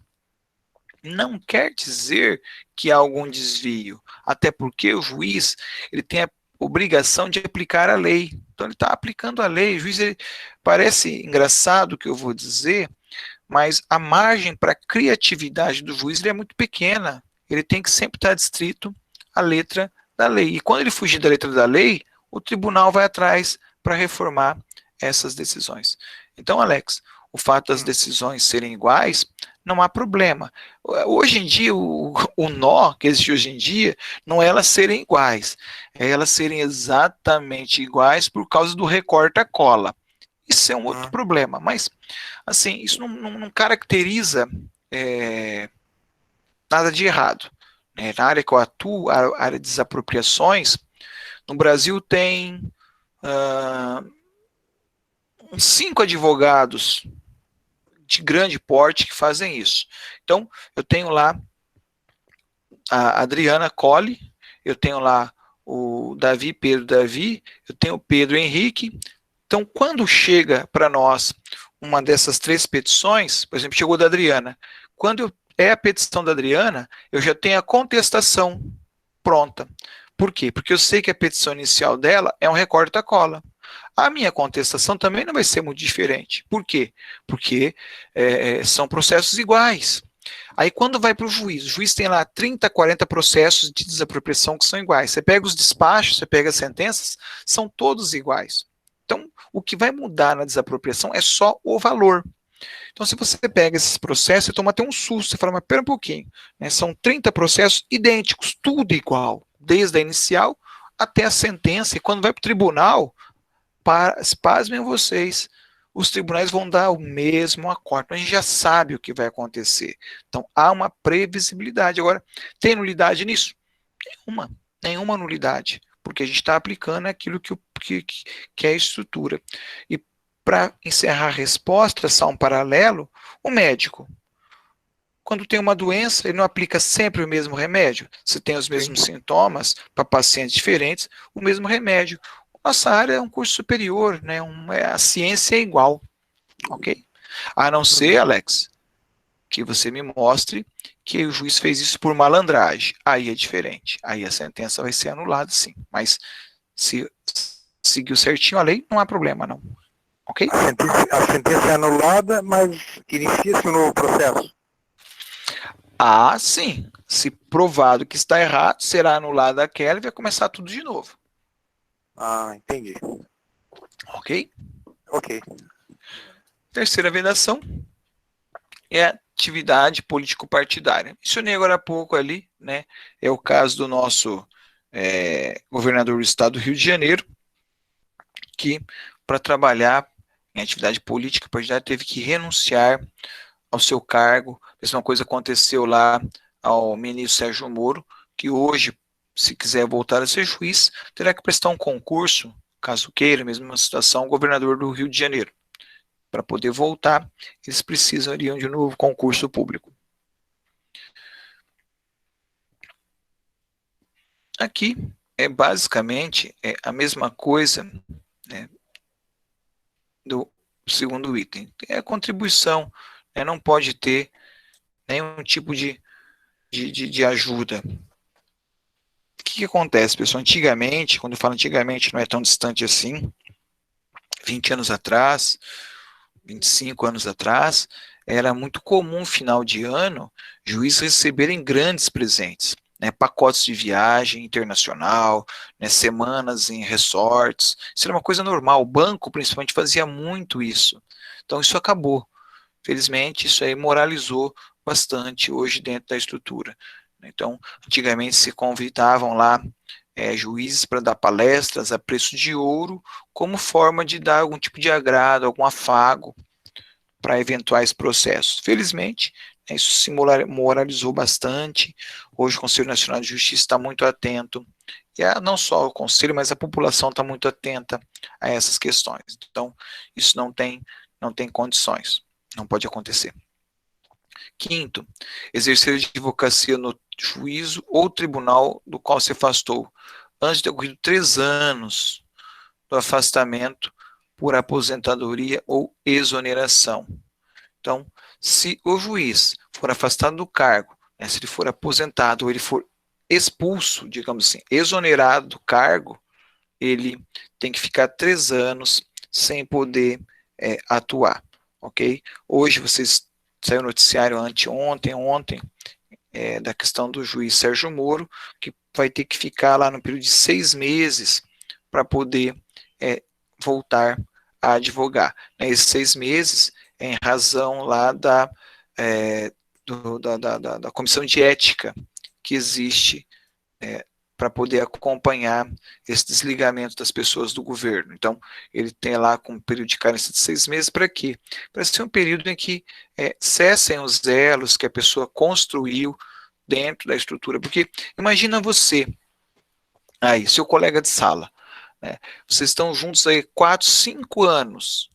não quer dizer que há algum desvio, até porque o juiz ele tem a obrigação de aplicar a lei. Então, ele está aplicando a lei. O juiz, parece engraçado o que eu vou dizer, mas a margem para a criatividade do juiz é muito pequena. Ele tem que sempre estar adstrito à letra da lei. E quando ele fugir da letra da lei, o tribunal vai atrás para reformar essas decisões. Então, Alex, o fato das decisões serem iguais, não há problema. Hoje em dia, o nó que existe hoje em dia, não é elas serem iguais, é elas serem exatamente iguais por causa do recorta-cola. Isso é um outro problema, mas, assim, isso não caracteriza nada de errado. Na área que eu atuo, a área de desapropriações, no Brasil tem 5 advogados de grande porte que fazem isso. Então, eu tenho lá a Adriana Colli, eu tenho lá o Pedro Davi, eu tenho o Pedro Henrique. Então, quando chega para nós uma dessas 3 petições, por exemplo, chegou da Adriana, quando é a petição da Adriana, eu já tenho a contestação pronta. Por quê? Porque eu sei que a petição inicial dela é um recorta-cola. A minha contestação também não vai ser muito diferente. Por quê? Porque são processos iguais. Aí quando vai para o juiz tem lá 30, 40 processos de desapropriação que são iguais. Você pega os despachos, você pega as sentenças, são todos iguais. Então, o que vai mudar na desapropriação é só o valor. Então, se você pega esses processos, você toma até um susto, você fala, mas pera um pouquinho, né? São 30 processos idênticos, tudo igual, desde a inicial até a sentença, e quando vai para o tribunal, pasmem vocês, os tribunais vão dar o mesmo acordo, a gente já sabe o que vai acontecer. Então, há uma previsibilidade. Agora, tem nulidade nisso? Nenhuma nulidade, porque a gente está aplicando aquilo que é a estrutura. E para encerrar a resposta, só um paralelo, o médico, quando tem uma doença, ele não aplica sempre o mesmo remédio. Se tem os mesmos sintomas, para pacientes diferentes, o mesmo remédio. Nossa área é um curso superior, né? A ciência é igual, ok? A não ser, Alex, que você me mostre que o juiz fez isso por malandragem. Aí é diferente. Aí a sentença vai ser anulada, sim. Mas se seguiu certinho a lei, não há problema, não. Ok? A sentença é anulada, mas inicia-se um novo processo. Ah, sim. Se provado que está errado, será anulada aquela e vai começar tudo de novo. Ah, entendi. Ok? Ok. Terceira vedação é a atividade político-partidária. Mencionei agora há pouco ali, né? É o caso do nosso governador do estado do Rio de Janeiro, que para trabalhar em atividade política partidária teve que renunciar ao seu cargo. A mesma coisa aconteceu lá ao ministro Sérgio Moro, que hoje, se quiser voltar a ser juiz, terá que prestar um concurso, caso queira, mesma situação, governador do Rio de Janeiro. Para poder voltar, eles precisariam de um novo concurso público. Aqui é basicamente a mesma coisa, né, do segundo item. É a contribuição, né, não pode ter nenhum tipo de ajuda. O que acontece, pessoal? Antigamente, quando eu falo antigamente, não é tão distante assim, 20 anos atrás, 25 anos atrás, era muito comum, final de ano, juízes receberem grandes presentes, né, pacotes de viagem internacional, né, semanas em resorts. Isso era uma coisa normal. O banco, principalmente, fazia muito isso. Então, isso acabou. Felizmente, isso aí moralizou bastante hoje dentro da estrutura. Então, antigamente se convidavam lá juízes para dar palestras a preço de ouro, como forma de dar algum tipo de agrado, algum afago para eventuais processos. Felizmente, isso se moralizou bastante. Hoje o Conselho Nacional de Justiça está muito atento, e não só o Conselho, mas a população está muito atenta a essas questões. Então, isso não tem condições, não pode acontecer. Quinto, exercer a advocacia no juízo ou tribunal do qual se afastou, antes de ter ocorrido 3 anos do afastamento por aposentadoria ou exoneração. Então, se o juiz for afastado do cargo, né, se ele for aposentado ou ele for expulso, digamos assim, exonerado do cargo, ele tem que ficar 3 anos sem poder atuar, ok? Hoje vocês saiu noticiário ontem, da questão do juiz Sérgio Moro, que vai ter que ficar lá no período de 6 meses para poder voltar a advogar. Esses 6 meses é em razão lá da comissão de ética que existe para poder acompanhar esse desligamento das pessoas do governo. Então, ele tem lá com um período de carência de 6 meses para quê? Para ser um período em que cessem os elos que a pessoa construiu dentro da estrutura. Porque imagina você, aí, seu colega de sala, né? Vocês estão juntos aí 4, 5 anos.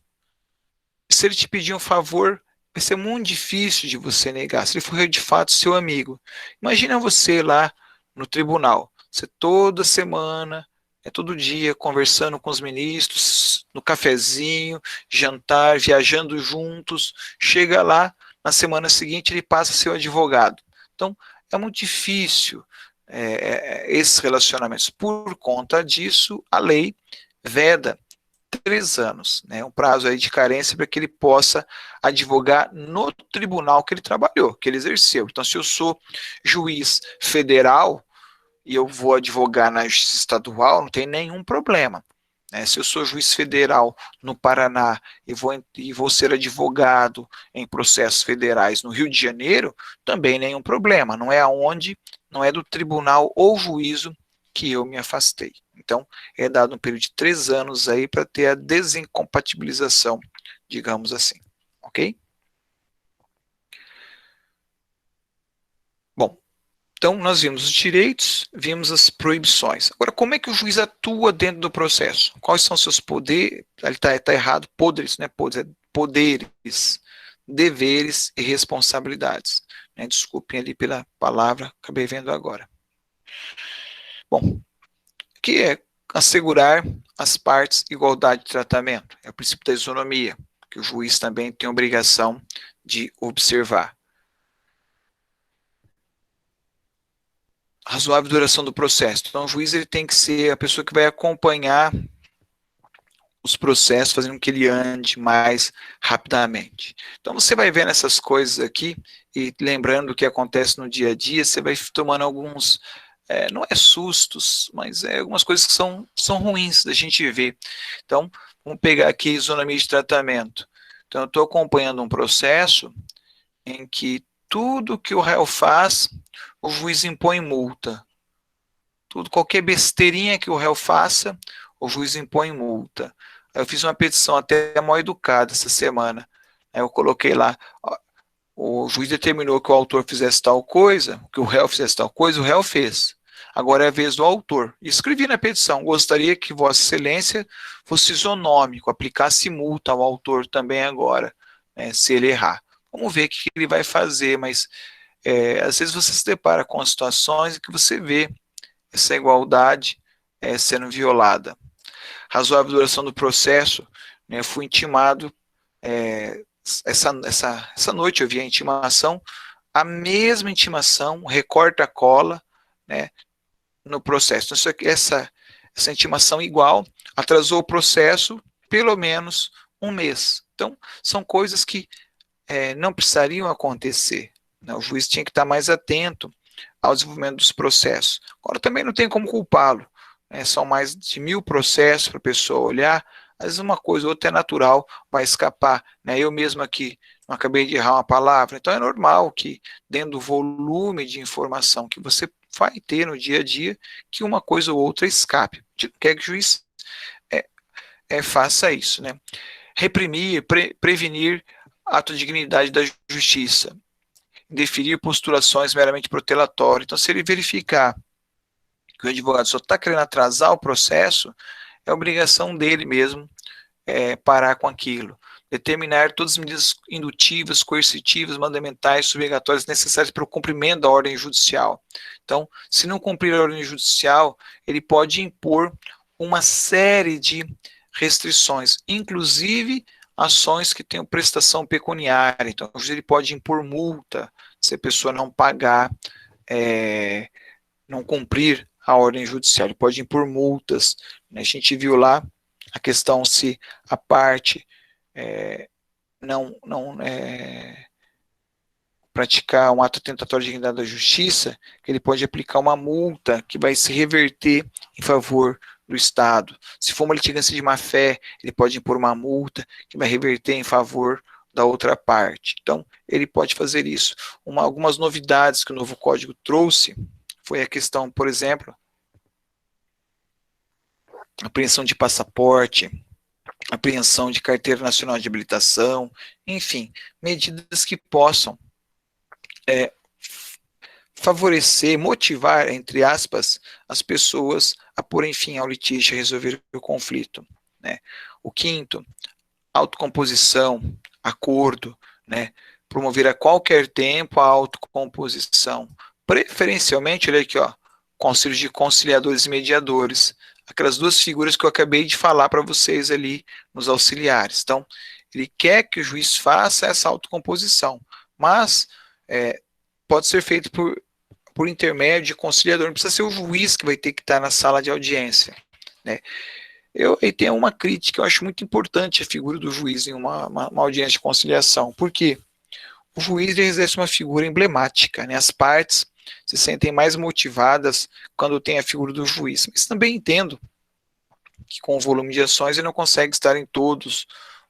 Se ele te pedir um favor, vai ser muito difícil de você negar, se ele for de fato seu amigo. Imagina você lá no tribunal, você toda semana, todo dia, conversando com os ministros, no cafezinho, jantar, viajando juntos, chega lá, na semana seguinte ele passa a ser o advogado. Então, é muito difícil esses relacionamentos. Por conta disso, a lei veda 3 anos, né, um prazo aí de carência para que ele possa advogar no tribunal que ele trabalhou, que ele exerceu. Então, se eu sou juiz federal e eu vou advogar na justiça estadual, não tem nenhum problema. Né? Se eu sou juiz federal no Paraná e vou ser advogado em processos federais no Rio de Janeiro, também nenhum problema. Não é do tribunal ou juízo que eu me afastei. Então, é dado um período de 3 anos aí para ter a desincompatibilização, digamos assim. Ok? Bom, então nós vimos os direitos, vimos as proibições. Agora, como é que o juiz atua dentro do processo? Quais são seus poderes? Ele está errado, poderes, né? Poderes, deveres e responsabilidades. Né? Desculpem ali pela palavra, acabei vendo agora. Bom, que é assegurar às partes igualdade de tratamento. É o princípio da isonomia, que o juiz também tem a obrigação de observar. razoável duração do processo. Então, o juiz ele tem que ser a pessoa que vai acompanhar os processos, fazendo com que ele ande mais rapidamente. Então, você vai vendo essas coisas aqui, e lembrando o que acontece no dia a dia, você vai tomando alguns, não é sustos, mas algumas coisas que são ruins da gente ver. Então, vamos pegar aqui isonomia de tratamento. Então, eu estou acompanhando um processo em que tudo que o réu faz, o juiz impõe multa. Qualquer besteirinha que o réu faça, o juiz impõe multa. Eu fiz uma petição até mal educada essa semana. Aí eu coloquei lá, ó, o juiz determinou que o autor fizesse tal coisa, que o réu fizesse tal coisa, o réu fez. Agora é a vez do autor. Escrevi na petição, gostaria que Vossa Excelência fosse isonômico, aplicasse multa ao autor também agora, né, se ele errar. Vamos ver o que ele vai fazer, mas às vezes você se depara com situações em que você vê essa igualdade sendo violada. Razoável duração do processo, né, eu fui intimado, essa noite eu vi a intimação, a mesma intimação, recorta-cola, né, no processo. Então, essa intimação igual atrasou o processo pelo menos um mês. Então, são coisas que não precisariam acontecer, né? O juiz tinha que estar mais atento ao desenvolvimento dos processos. Agora, também não tem como culpá-lo, né? São mais de 1000 processos para a pessoa olhar, às vezes uma coisa ou outra é natural, vai escapar, né? Eu mesmo aqui não acabei de errar uma palavra, então é normal que, dentro do volume de informação que você vai ter no dia a dia, que uma coisa ou outra escape. Quer que o juiz faça isso, né? Reprimir, prevenir ato de dignidade da justiça, deferir postulações meramente protelatórias. Então, se ele verificar que o advogado só está querendo atrasar o processo, é obrigação dele mesmo parar com aquilo. Determinar todas as medidas indutivas, coercitivas, mandamentais, subegatórias necessárias para o cumprimento da ordem judicial. Então, se não cumprir a ordem judicial, ele pode impor uma série de restrições, inclusive ações que tenham prestação pecuniária. Então, o juiz ele pode impor multa se a pessoa não pagar, não cumprir a ordem judicial. Ele pode impor multas, né? A gente viu lá a questão se a parte não praticar um ato tentatório de dignidade da justiça, que ele pode aplicar uma multa que vai se reverter em favor do Estado. Se for uma litigância de má-fé, ele pode impor uma multa que vai reverter em favor da outra parte. Então, ele pode fazer isso. Algumas novidades que o novo Código trouxe foi a questão, por exemplo, apreensão de passaporte, apreensão de carteira nacional de habilitação, enfim, medidas que possam favorecer, motivar, entre aspas, as pessoas a porem fim ao litígio e resolver o conflito, né? O quinto, autocomposição, acordo, né? Promover a qualquer tempo a autocomposição, preferencialmente, olha aqui, ó, conselhos de conciliadores e mediadores, aquelas duas figuras que eu acabei de falar para vocês ali nos auxiliares. Então, ele quer que o juiz faça essa autocomposição, mas pode ser feito por intermédio de conciliador, não precisa ser o juiz que vai ter que estar na sala de audiência, né? E tem uma crítica, eu acho muito importante a figura do juiz em uma audiência de conciliação, porque o juiz exerce uma figura emblemática, né? As partes se sentem mais motivadas quando tem a figura do juiz, mas também entendo que com o volume de ações ele não consegue estar em todos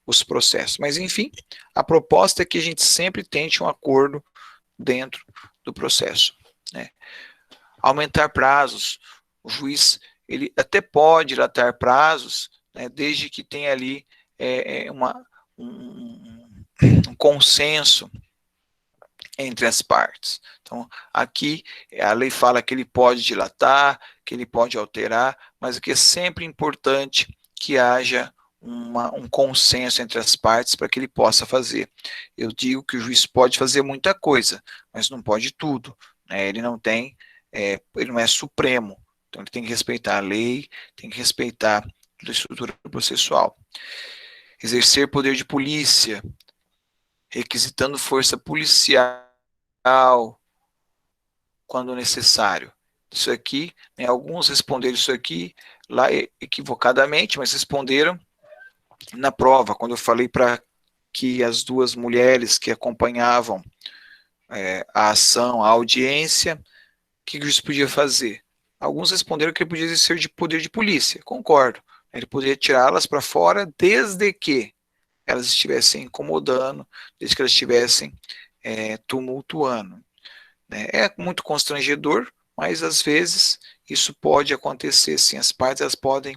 os processos, mas enfim, a proposta é que a gente sempre tente um acordo dentro do processo, né? Aumentar prazos, o juiz ele até pode dilatar prazos, né, desde que tenha ali um consenso entre as partes. Então, aqui a lei fala que ele pode dilatar, que ele pode alterar, mas o que é sempre importante que haja um consenso entre as partes para que ele possa fazer. Eu digo que o juiz pode fazer muita coisa, mas não pode tudo, né? Ele não é supremo, então ele tem que respeitar a lei, tem que respeitar a estrutura processual. Exercer poder de polícia, requisitando força policial quando necessário. isso aqui, né, alguns responderam isso aqui lá equivocadamente, mas responderam na prova, quando eu falei para que as duas mulheres que acompanhavam a ação, a audiência, o que o juiz podia fazer? Alguns responderam que ele podia exercer de poder de polícia, concordo. Ele poderia tirá-las para fora desde que elas estivessem incomodando, desde que elas estivessem tumultuando. Né? É muito constrangedor, mas às vezes isso pode acontecer, sim. As partes elas podem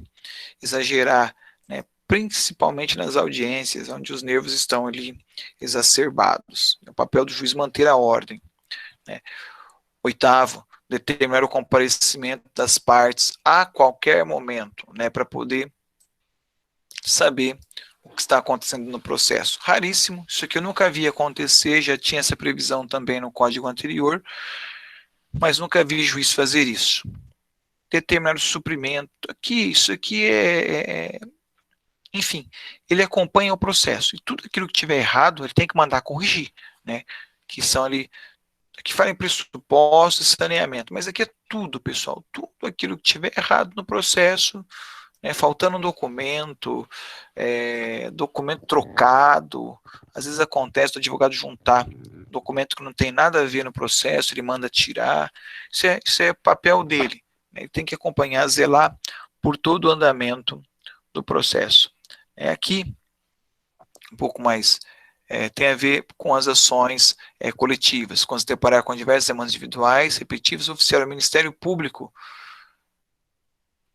exagerar, né? Principalmente nas audiências, onde os nervos estão ali exacerbados. É o papel do juiz manter a ordem. Né? Oitavo, determinar o comparecimento das partes a qualquer momento, né, para poder saber o que está acontecendo no processo. Raríssimo, isso aqui eu nunca vi acontecer, já tinha essa previsão também no código anterior, mas nunca vi juiz fazer isso. Determinar o suprimento, isso aqui enfim, ele acompanha o processo, e tudo aquilo que tiver errado, ele tem que mandar corrigir, né, que são ali, que fala em pressuposto e saneamento, mas aqui é tudo, pessoal, tudo aquilo que tiver errado no processo, né, faltando um documento, documento trocado, às vezes acontece do advogado juntar documento que não tem nada a ver no processo, ele manda tirar, isso é papel dele, né, ele tem que acompanhar, zelar por todo o andamento do processo. Aqui, um pouco mais tem a ver com as ações coletivas, quando se deparar com diversas demandas individuais, repetitivas, oficial ao Ministério Público,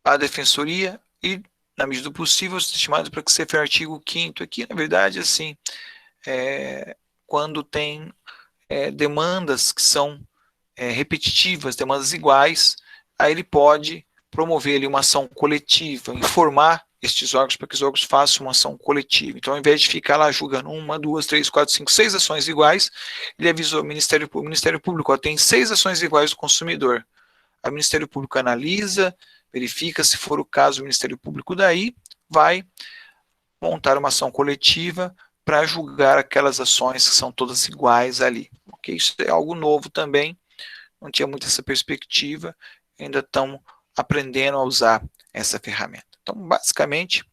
a Defensoria e, na medida do possível, estimado para que seja o artigo 5º aqui, na verdade, assim, quando tem demandas que são repetitivas, demandas iguais, aí ele pode promover ali uma ação coletiva, informar estes órgãos para que os órgãos façam uma ação coletiva. Então, ao invés de ficar lá julgando 1, 2, 3, 4, 5, 6 ações iguais, ele avisou o Ministério Público, ó, tem 6 ações iguais do consumidor. O Ministério Público analisa, verifica, se for o caso, o Ministério Público daí vai montar uma ação coletiva para julgar aquelas ações que são todas iguais ali. Okay? Isso é algo novo também, não tinha muito essa perspectiva, ainda estão aprendendo a usar essa ferramenta. Então, basicamente,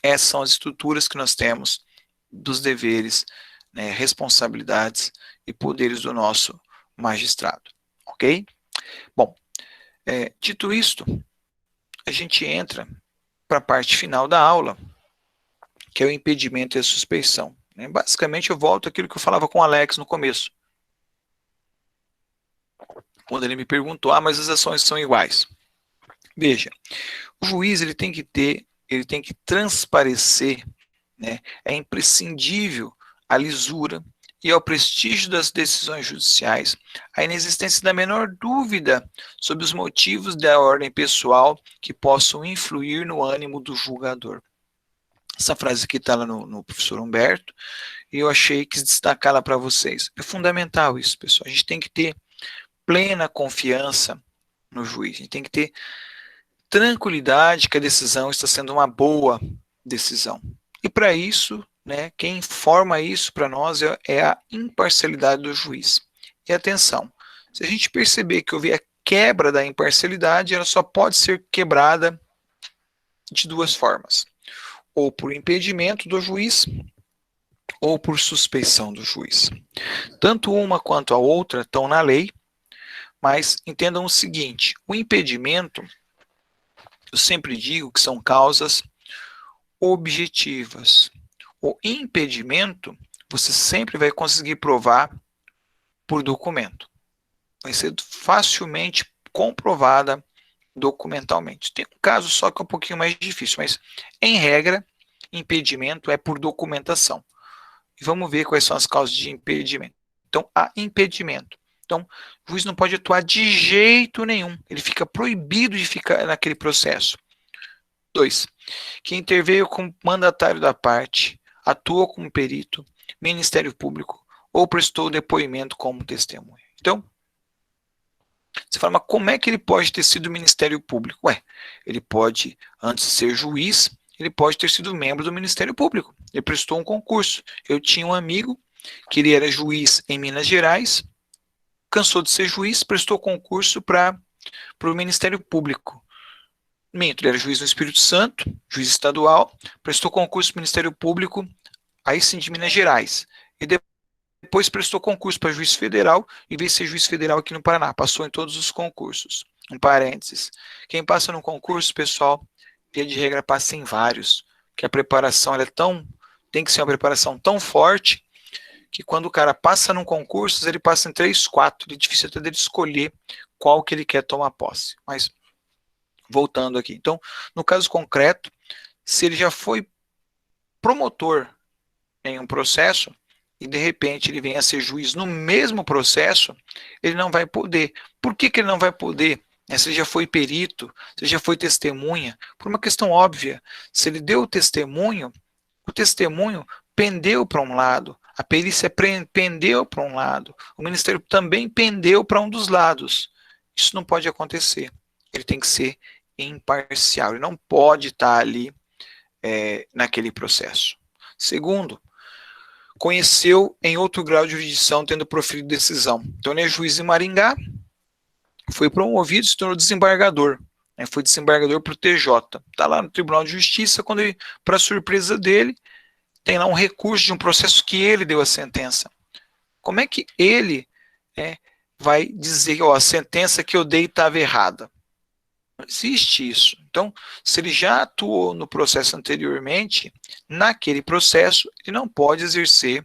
essas são as estruturas que nós temos dos deveres, né, responsabilidades e poderes do nosso magistrado. Ok? Bom, dito isto, a gente entra para a parte final da aula, que é o impedimento e a suspeição. Basicamente, eu volto àquilo que eu falava com o Alex no começo. Quando ele me perguntou, mas as ações são iguais. Veja, o juiz ele tem que transparecer, né, é imprescindível a lisura e ao prestígio das decisões judiciais, a inexistência da menor dúvida sobre os motivos da ordem pessoal que possam influir no ânimo do julgador. Essa frase aqui está lá no professor Humberto, e eu achei que destacá-la para vocês. É fundamental isso, pessoal. A gente tem que ter plena confiança no juiz, a gente tem que ter tranquilidade que a decisão está sendo uma boa decisão. E para isso, né, quem informa isso para nós é a imparcialidade do juiz. E atenção, se a gente perceber que houve a quebra da imparcialidade, ela só pode ser quebrada de duas formas. Ou por impedimento do juiz, ou por suspeição do juiz. Tanto uma quanto a outra estão na lei, mas entendam o seguinte, o impedimento, eu sempre digo que são causas objetivas. O impedimento, você sempre vai conseguir provar por documento. Vai ser facilmente comprovada documentalmente. Tem um caso só que é um pouquinho mais difícil, mas, em regra, impedimento é por documentação. E vamos ver quais são as causas de impedimento. Então, há impedimento. Então, o juiz não pode atuar de jeito nenhum. Ele fica proibido de ficar naquele processo. 2. Que interveio como mandatário da parte, atuou como perito, Ministério Público ou prestou depoimento como testemunha. Então, você fala, mas como é que ele pode ter sido Ministério Público? Ele pode, antes de ser juiz, ele pode ter sido membro do Ministério Público. Ele prestou um concurso. Eu tinha um amigo que ele era juiz em Minas Gerais, cansou de ser juiz, prestou concurso para para o Ministério Público. Minto, ele era juiz no Espírito Santo, juiz estadual, prestou concurso para o Ministério Público, aí sim de Minas Gerais. E depois prestou concurso para juiz federal e veio ser juiz federal aqui no Paraná. Passou em todos os concursos. Um parênteses. Quem passa no concurso, pessoal, via de regra passa em vários. Que a preparação ela tem que ser uma preparação tão forte que quando o cara passa num concurso, ele passa em 3, 4. É difícil até dele escolher qual que ele quer tomar posse. Mas, voltando aqui. Então, no caso concreto, se ele já foi promotor em um processo, e de repente ele vem a ser juiz no mesmo processo, ele não vai poder. Por que ele não vai poder? Se ele já foi perito, se ele já foi testemunha, por uma questão óbvia. Se ele deu o testemunho pendeu para um lado, a perícia pendeu para um lado, o Ministério também pendeu para um dos lados. Isso não pode acontecer. Ele tem que ser imparcial, ele não pode estar ali naquele processo. Segundo, conheceu em outro grau de jurisdição tendo proferido decisão. Então ele é juiz em Maringá, foi promovido, se tornou desembargador. Foi desembargador para o TJ. Está lá no Tribunal de Justiça, quando ele, para surpresa dele, tem lá um recurso de um processo que ele deu a sentença. Como é que ele vai dizer que a sentença que eu dei estava errada? Não existe isso. Então, se ele já atuou no processo anteriormente, naquele processo, ele não pode exercer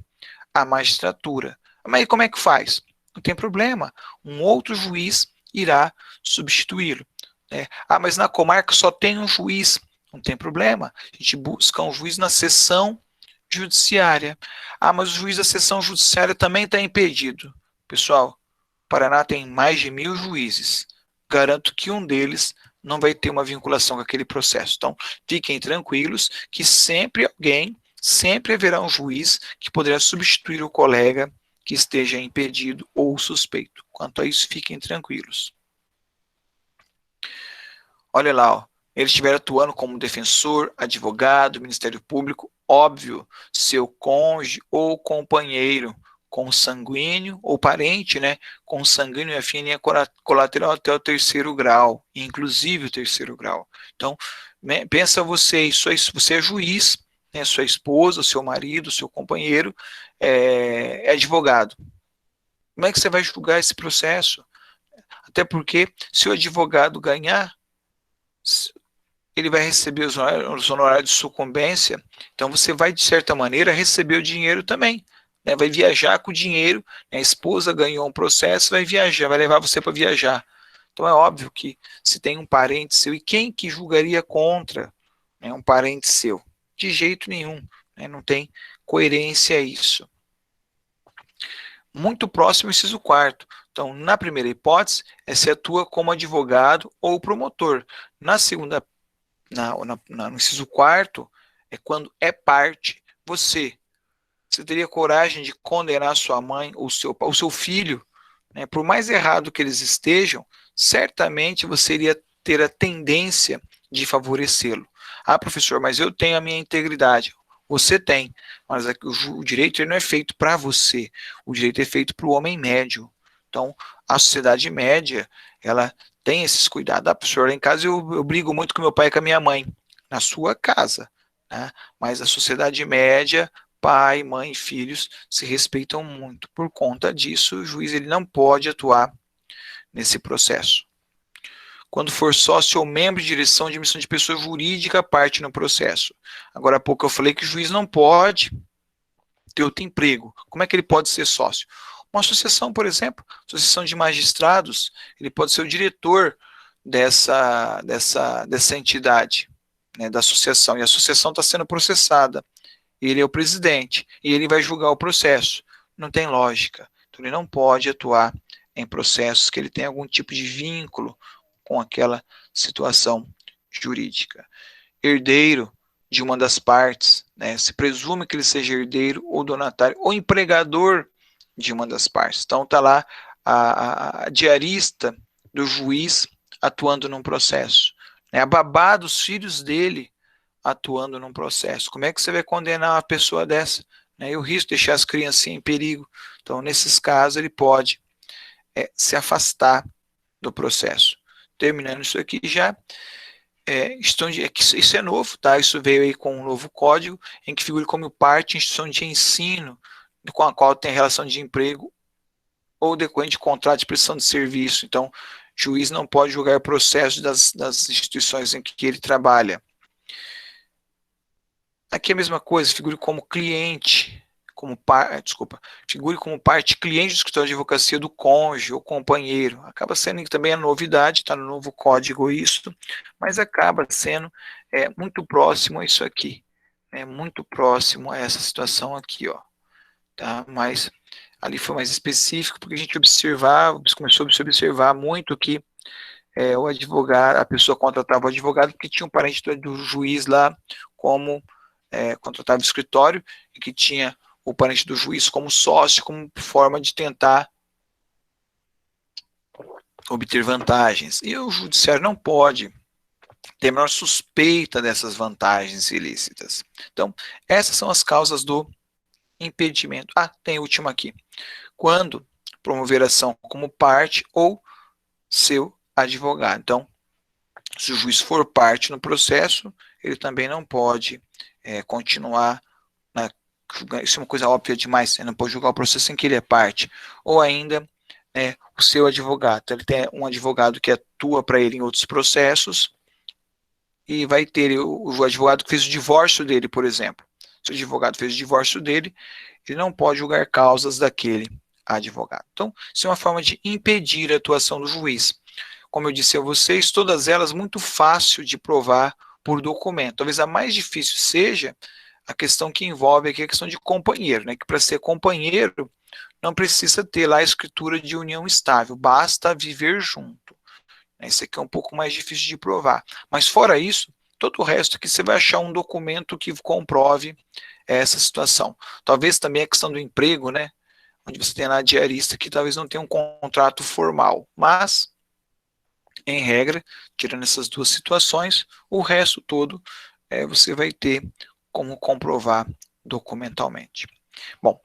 a magistratura. Mas como é que faz? Não tem problema. Um outro juiz irá substituí-lo. Mas na comarca só tem um juiz. Não tem problema. A gente busca um juiz na seção judiciária. Mas o juiz da seção judiciária também está impedido. Pessoal, o Paraná tem mais de 1.000 juízes. Garanto que um deles não vai ter uma vinculação com aquele processo. Então, fiquem tranquilos que sempre haverá um juiz que poderá substituir o colega que esteja impedido ou suspeito. Quanto a isso, fiquem tranquilos. Olha lá, ele estiver atuando como defensor, advogado, Ministério Público, óbvio, seu cônjuge ou companheiro, consanguíneo ou parente, consanguíneo e afim linha colateral até o 3º grau, inclusive o 3º grau. Então, pensa você é juiz, sua esposa, seu marido, seu companheiro é advogado. Como é que você vai julgar esse processo? Até porque, se o advogado ganhar, ele vai receber os honorários de sucumbência, então você vai, de certa maneira, receber o dinheiro também. Vai viajar com o dinheiro, a esposa ganhou um processo, vai viajar, vai levar você para viajar. Então é óbvio que se tem um parente seu, e quem que julgaria contra um parente seu? De jeito nenhum, não tem coerência isso. Muito próximo ao inciso 4º. Então, na primeira hipótese, você atua como advogado ou promotor. Na segunda, no inciso 4º, é quando é parte, você teria coragem de condenar sua mãe ou o seu filho, por mais errado que eles estejam, certamente você iria ter a tendência de favorecê-lo. Professor, mas eu tenho a minha integridade. Você tem, mas o direito ele não é feito para você. O direito é feito para o homem médio. Então, a sociedade média, ela tem esses cuidados. Professor, lá em casa eu brigo muito com meu pai e com a minha mãe. Na sua casa. Mas a sociedade média, pai, mãe e filhos se respeitam muito. Por conta disso, o juiz ele não pode atuar nesse processo. Quando for sócio ou membro de direção de emissão de pessoa jurídica, parte no processo. Agora há pouco eu falei que o juiz não pode ter outro emprego. Como é que ele pode ser sócio? Uma associação, por exemplo, associação de magistrados, ele pode ser o diretor dessa entidade, da associação, e a associação está sendo processada. Ele é o presidente, e ele vai julgar o processo. Não tem lógica. Então, ele não pode atuar em processos que ele tem algum tipo de vínculo com aquela situação jurídica. Herdeiro de uma das partes, se presume que ele seja herdeiro ou donatário ou empregador de uma das partes. Então, está lá a diarista do juiz atuando num processo. A babá dos filhos dele atuando num processo. Como é que você vai condenar uma pessoa dessa? E o risco de deixar as criancinhas em perigo. Então, nesses casos, ele pode se afastar do processo. terminando isso aqui já, isso é novo, tá? Isso veio aí com um novo código, em que figura como parte instituição de ensino, com a qual tem relação de emprego ou decorrente de contrato de prestação de serviço. Então, juiz não pode julgar processos das instituições em que ele trabalha. Aqui é a mesma coisa, figure como cliente, figure como parte cliente do escritório de advocacia do cônjuge ou companheiro. Acaba sendo também a novidade, está no novo código isso, mas acaba sendo muito próximo a isso aqui. É muito próximo a essa situação aqui, ó. Tá? Mas ali foi mais específico, porque a gente começou a se observar muito que o advogado, a pessoa contratava o advogado porque tinha um parente do juiz lá como contratava o escritório e que tinha o parente do juiz como sócio, como forma de tentar obter vantagens. E o judiciário não pode ter a menor suspeita dessas vantagens ilícitas. Então, essas são as causas do impedimento. Tem a última aqui. Quando promover ação como parte ou seu advogado. Então, se o juiz for parte no processo, ele também não pode continuar, isso é uma coisa óbvia demais, ele não pode julgar o processo em que ele é parte, ou ainda o seu advogado. Então, ele tem um advogado que atua para ele em outros processos, e vai ter o advogado que fez o divórcio dele, por exemplo. Se o advogado fez o divórcio dele, ele não pode julgar causas daquele advogado. Então, isso é uma forma de impedir a atuação do juiz. Como eu disse a vocês, todas elas muito fácil de provar por documento. Talvez a mais difícil seja a questão que envolve aqui a questão de companheiro, né? Que para ser companheiro não precisa ter lá a escritura de união estável, basta viver junto. Esse aqui é um pouco mais difícil de provar. Mas fora isso, todo o resto aqui você vai achar um documento que comprove essa situação. Talvez também a questão do emprego, né? Onde você tem lá a diarista que talvez não tenha um contrato formal, mas em regra, tirando essas duas situações, o resto todo você vai ter como comprovar documentalmente. Bom,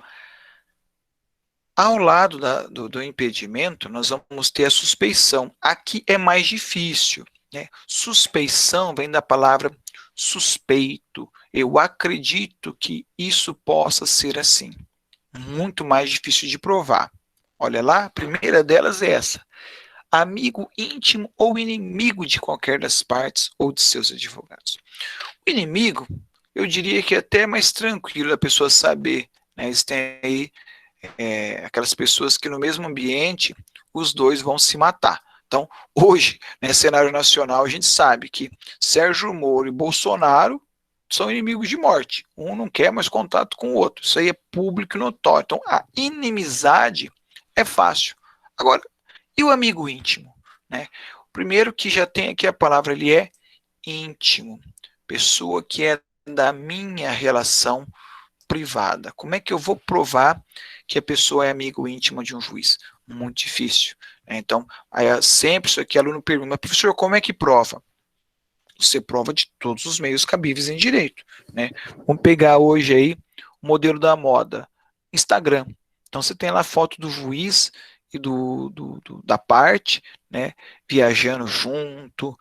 ao lado do impedimento, nós vamos ter a suspeição. Aqui é mais difícil, né? Suspeição vem da palavra suspeito. Eu acredito que isso possa ser assim. Muito mais difícil de provar. Olha lá, a primeira delas é essa. Amigo íntimo ou inimigo de qualquer das partes ou de seus advogados. O inimigo, eu diria que é até mais tranquilo a pessoa saber, né? Eles têm aí aquelas pessoas que no mesmo ambiente os dois vão se matar. Então, hoje, no cenário nacional, a gente sabe que Sérgio Moro e Bolsonaro são inimigos de morte. Um não quer mais contato com o outro. Isso aí é público e notório. Então, a inimizade é fácil. Agora, e o amigo íntimo? Né? O primeiro que já tem aqui a palavra, ele é íntimo. Pessoa que é da minha relação privada. Como é que eu vou provar que a pessoa é amigo íntimo de um juiz? Muito difícil. Né? Então, sempre isso aqui, aluno pergunta, mas professor, como é que prova? Você prova de todos os meios cabíveis em direito. Né? Vamos pegar hoje aí o modelo da moda, Instagram. Então, você tem lá a foto do juiz e da parte, né, viajando junto,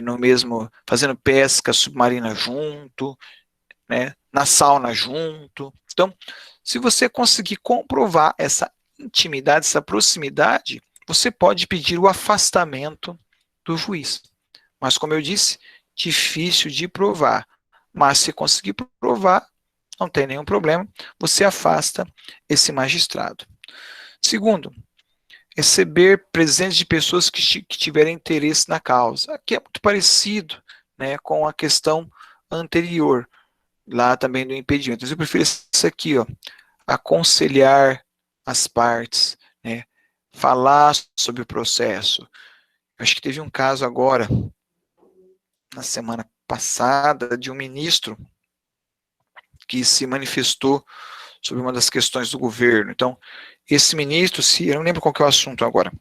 no mesmo, fazendo pesca submarina junto, né, na sauna junto. Então, se você conseguir comprovar essa intimidade, essa proximidade, você pode pedir o afastamento do juiz. Mas, como eu disse, difícil de provar. Mas, se conseguir provar, não tem nenhum problema, você afasta esse magistrado. Segundo, receber presentes de pessoas que tiverem interesse na causa. Aqui é muito parecido, né, com a questão anterior, lá também do impedimento. Mas eu prefiro isso aqui, ó, aconselhar as partes, né, falar sobre o processo. Eu acho que teve um caso agora, na semana passada, de um ministro que se manifestou sobre uma das questões do governo. Então, esse ministro, eu não lembro qual que é o assunto agora,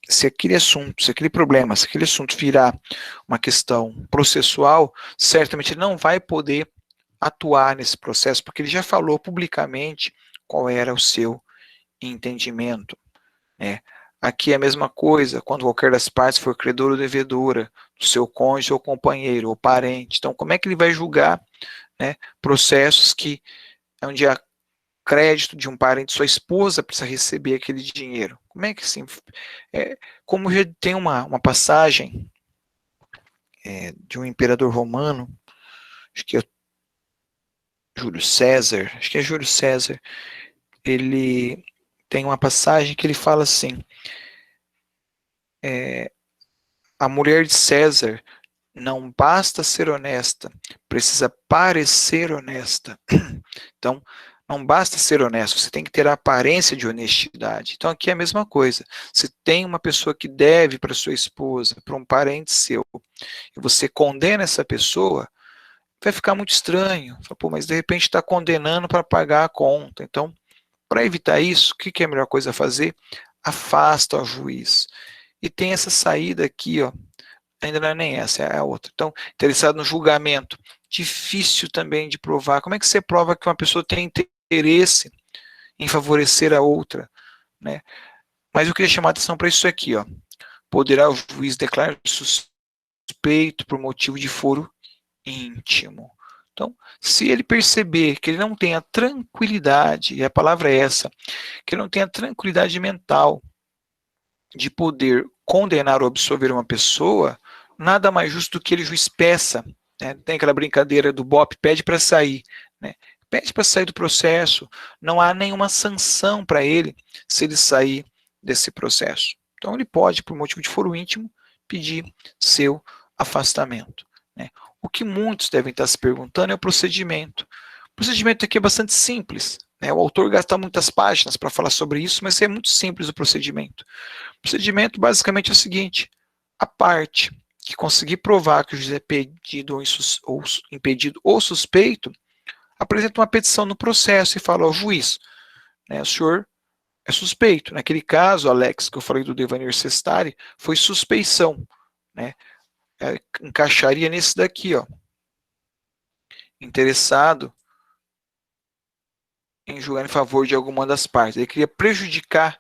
se aquele assunto, se aquele problema, se aquele assunto virar uma questão processual, certamente ele não vai poder atuar nesse processo, porque ele já falou publicamente qual era o seu entendimento. Né? Aqui é a mesma coisa, quando qualquer das partes for credor ou devedora, do seu cônjuge ou companheiro ou parente. Então, como é que ele vai julgar, né, processos que onde há crédito de um parente, sua esposa precisa receber aquele dinheiro? Como é que assim? Como já tem uma passagem de um imperador romano, acho que é Júlio César, acho que é Júlio César, ele tem uma passagem que ele fala assim, a mulher de César não basta ser honesta, precisa parecer honesta. Então, não basta ser honesto, você tem que ter a aparência de honestidade. Então, aqui é a mesma coisa. Se tem uma pessoa que deve para sua esposa, para um parente seu, e você condena essa pessoa, vai ficar muito estranho. Pô, mas de repente está condenando para pagar a conta. Então, para evitar isso, o que é a melhor coisa a fazer? Afasta o juiz. E tem essa saída aqui, ó. Ainda não é nem essa, é a outra. Então, interessado no julgamento. Difícil também de provar. Como é que você prova que uma pessoa tem interesse em favorecer a outra, né? Mas eu queria chamar a atenção para isso aqui, ó. Poderá o juiz declarar suspeito por motivo de foro íntimo. Então, se ele perceber que ele não tem a tranquilidade, e a palavra é essa, que ele não tem a tranquilidade mental de poder condenar ou absolver uma pessoa, nada mais justo do que ele juiz peça, né? Tem aquela brincadeira do BOP, pede para sair, né? Pede para sair do processo, não há nenhuma sanção para ele se ele sair desse processo. Então ele pode, por motivo de foro íntimo, pedir seu afastamento, né? O que muitos devem estar se perguntando é o procedimento. O procedimento aqui é bastante simples, né? O autor gasta muitas páginas para falar sobre isso, mas é muito simples o procedimento. O procedimento basicamente é o seguinte: a parte que conseguir provar que o juiz é impedido ou suspeito, apresenta uma petição no processo e fala ao juiz, né, o senhor é suspeito. Naquele caso, Alex, que eu falei do devanir cestari, foi suspeição, né? Encaixaria nesse daqui, ó. Interessado em julgar em favor de alguma das partes. Ele queria prejudicar,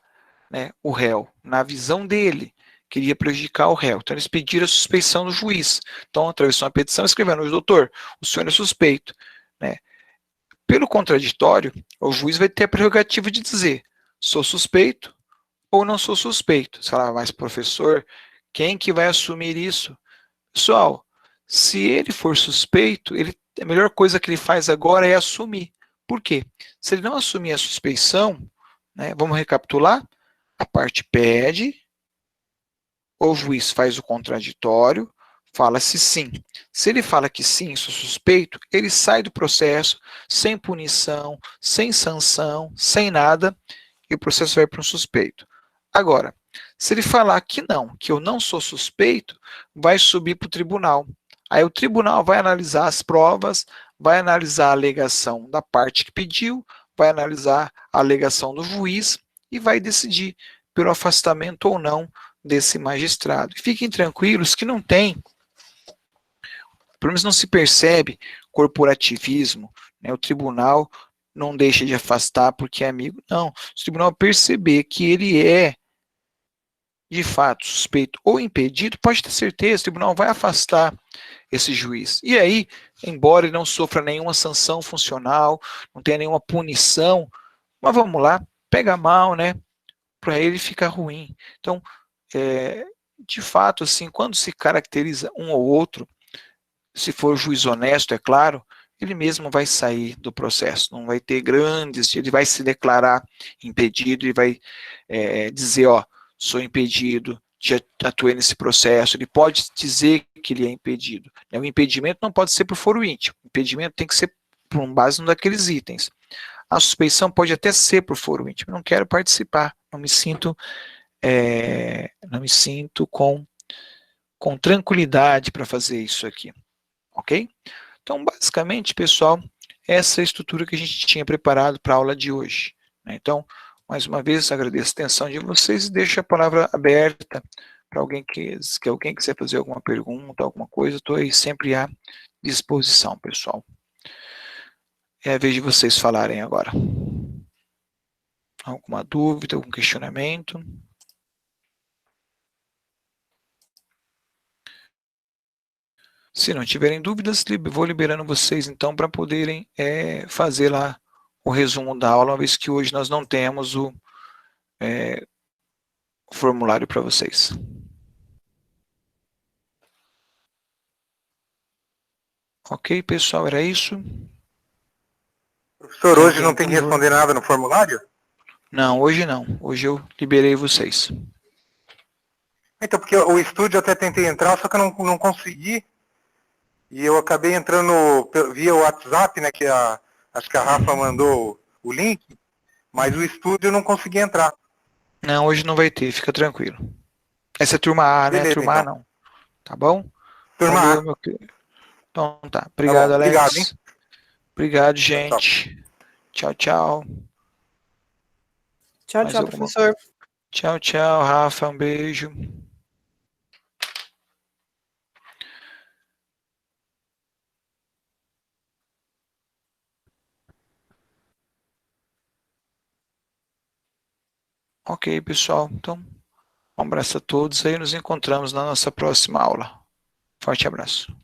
né, o réu, na visão dele, queria prejudicar o réu. Então, eles pediram a suspeição do juiz. Então, atravessou uma petição escrevendo: doutor, o senhor é suspeito, né? Pelo contraditório, o juiz vai ter a prerrogativa de dizer: sou suspeito ou não sou suspeito. Você fala: mas professor, quem que vai assumir isso? Pessoal, se ele for suspeito, a melhor coisa que ele faz agora é assumir. Por quê? Se ele não assumir a suspeição, né, vamos recapitular, a parte pede, o juiz faz o contraditório, fala-se sim. Se ele fala que sim, sou suspeito, ele sai do processo sem punição, sem sanção, sem nada, e o processo vai para um suspeito. Agora, se ele falar que não, que eu não sou suspeito, vai subir para o tribunal. Aí o tribunal vai analisar as provas, vai analisar a alegação da parte que pediu, vai analisar a alegação do juiz e vai decidir pelo afastamento ou não desse magistrado. E fiquem tranquilos que não tem, pelo menos não se percebe corporativismo, né? O tribunal não deixa de afastar porque é amigo, não. Se o tribunal perceber que ele é, de fato, suspeito ou impedido, pode ter certeza, o tribunal vai afastar esse juiz. E aí, embora ele não sofra nenhuma sanção funcional, não tenha nenhuma punição, mas vamos lá, pega mal, né? Para ele fica ruim. Então, de fato, assim, quando se caracteriza um ou outro, se for juiz honesto, é claro, ele mesmo vai sair do processo, não vai ter grandes, ele vai se declarar impedido e vai dizer, ó, sou impedido, já atuei nesse processo, ele pode dizer que ele é impedido. O impedimento não pode ser por foro íntimo, o impedimento tem que ser por base daqueles itens. A suspeição pode até ser por foro íntimo, não quero participar, não me sinto com tranquilidade para fazer isso aqui, ok? Então, basicamente, pessoal, essa é a estrutura que a gente tinha preparado para a aula de hoje, né? Então, mais uma vez, agradeço a atenção de vocês e deixo a palavra aberta para alguém que alguém quiser fazer alguma pergunta, alguma coisa, estou aí sempre à disposição, pessoal. É a vez de vocês falarem agora. Alguma dúvida, algum questionamento? Se não tiverem dúvidas, vou liberando vocês então para poderem fazer lá o resumo da aula, uma vez que hoje nós não temos o formulário para vocês. Ok, pessoal, era isso? Professor, Tem hoje não alguém? tem que responder nada no formulário? Não, hoje não. Hoje eu liberei vocês. Então, porque o estúdio eu até tentei entrar, só que eu não consegui. E eu acabei entrando via WhatsApp, né, acho que a Rafa mandou o link, mas o estúdio eu não consegui entrar. Não, hoje não vai ter, fica tranquilo. Essa é turma A, né? Beleza, Turma A então. não. Tá bom? Turma Valeu, A. meu querido. Então tá. Tá Obrigado, bom. Obrigado, hein? Alex. Obrigado, Tchau, tchau. gente. Tchau, tchau. Tchau, Mais tchau, alguma? professor. Tchau, tchau, Rafa. Um beijo. Ok, pessoal. Então, um abraço a todos aí. Nos encontramos na nossa próxima aula. Forte abraço.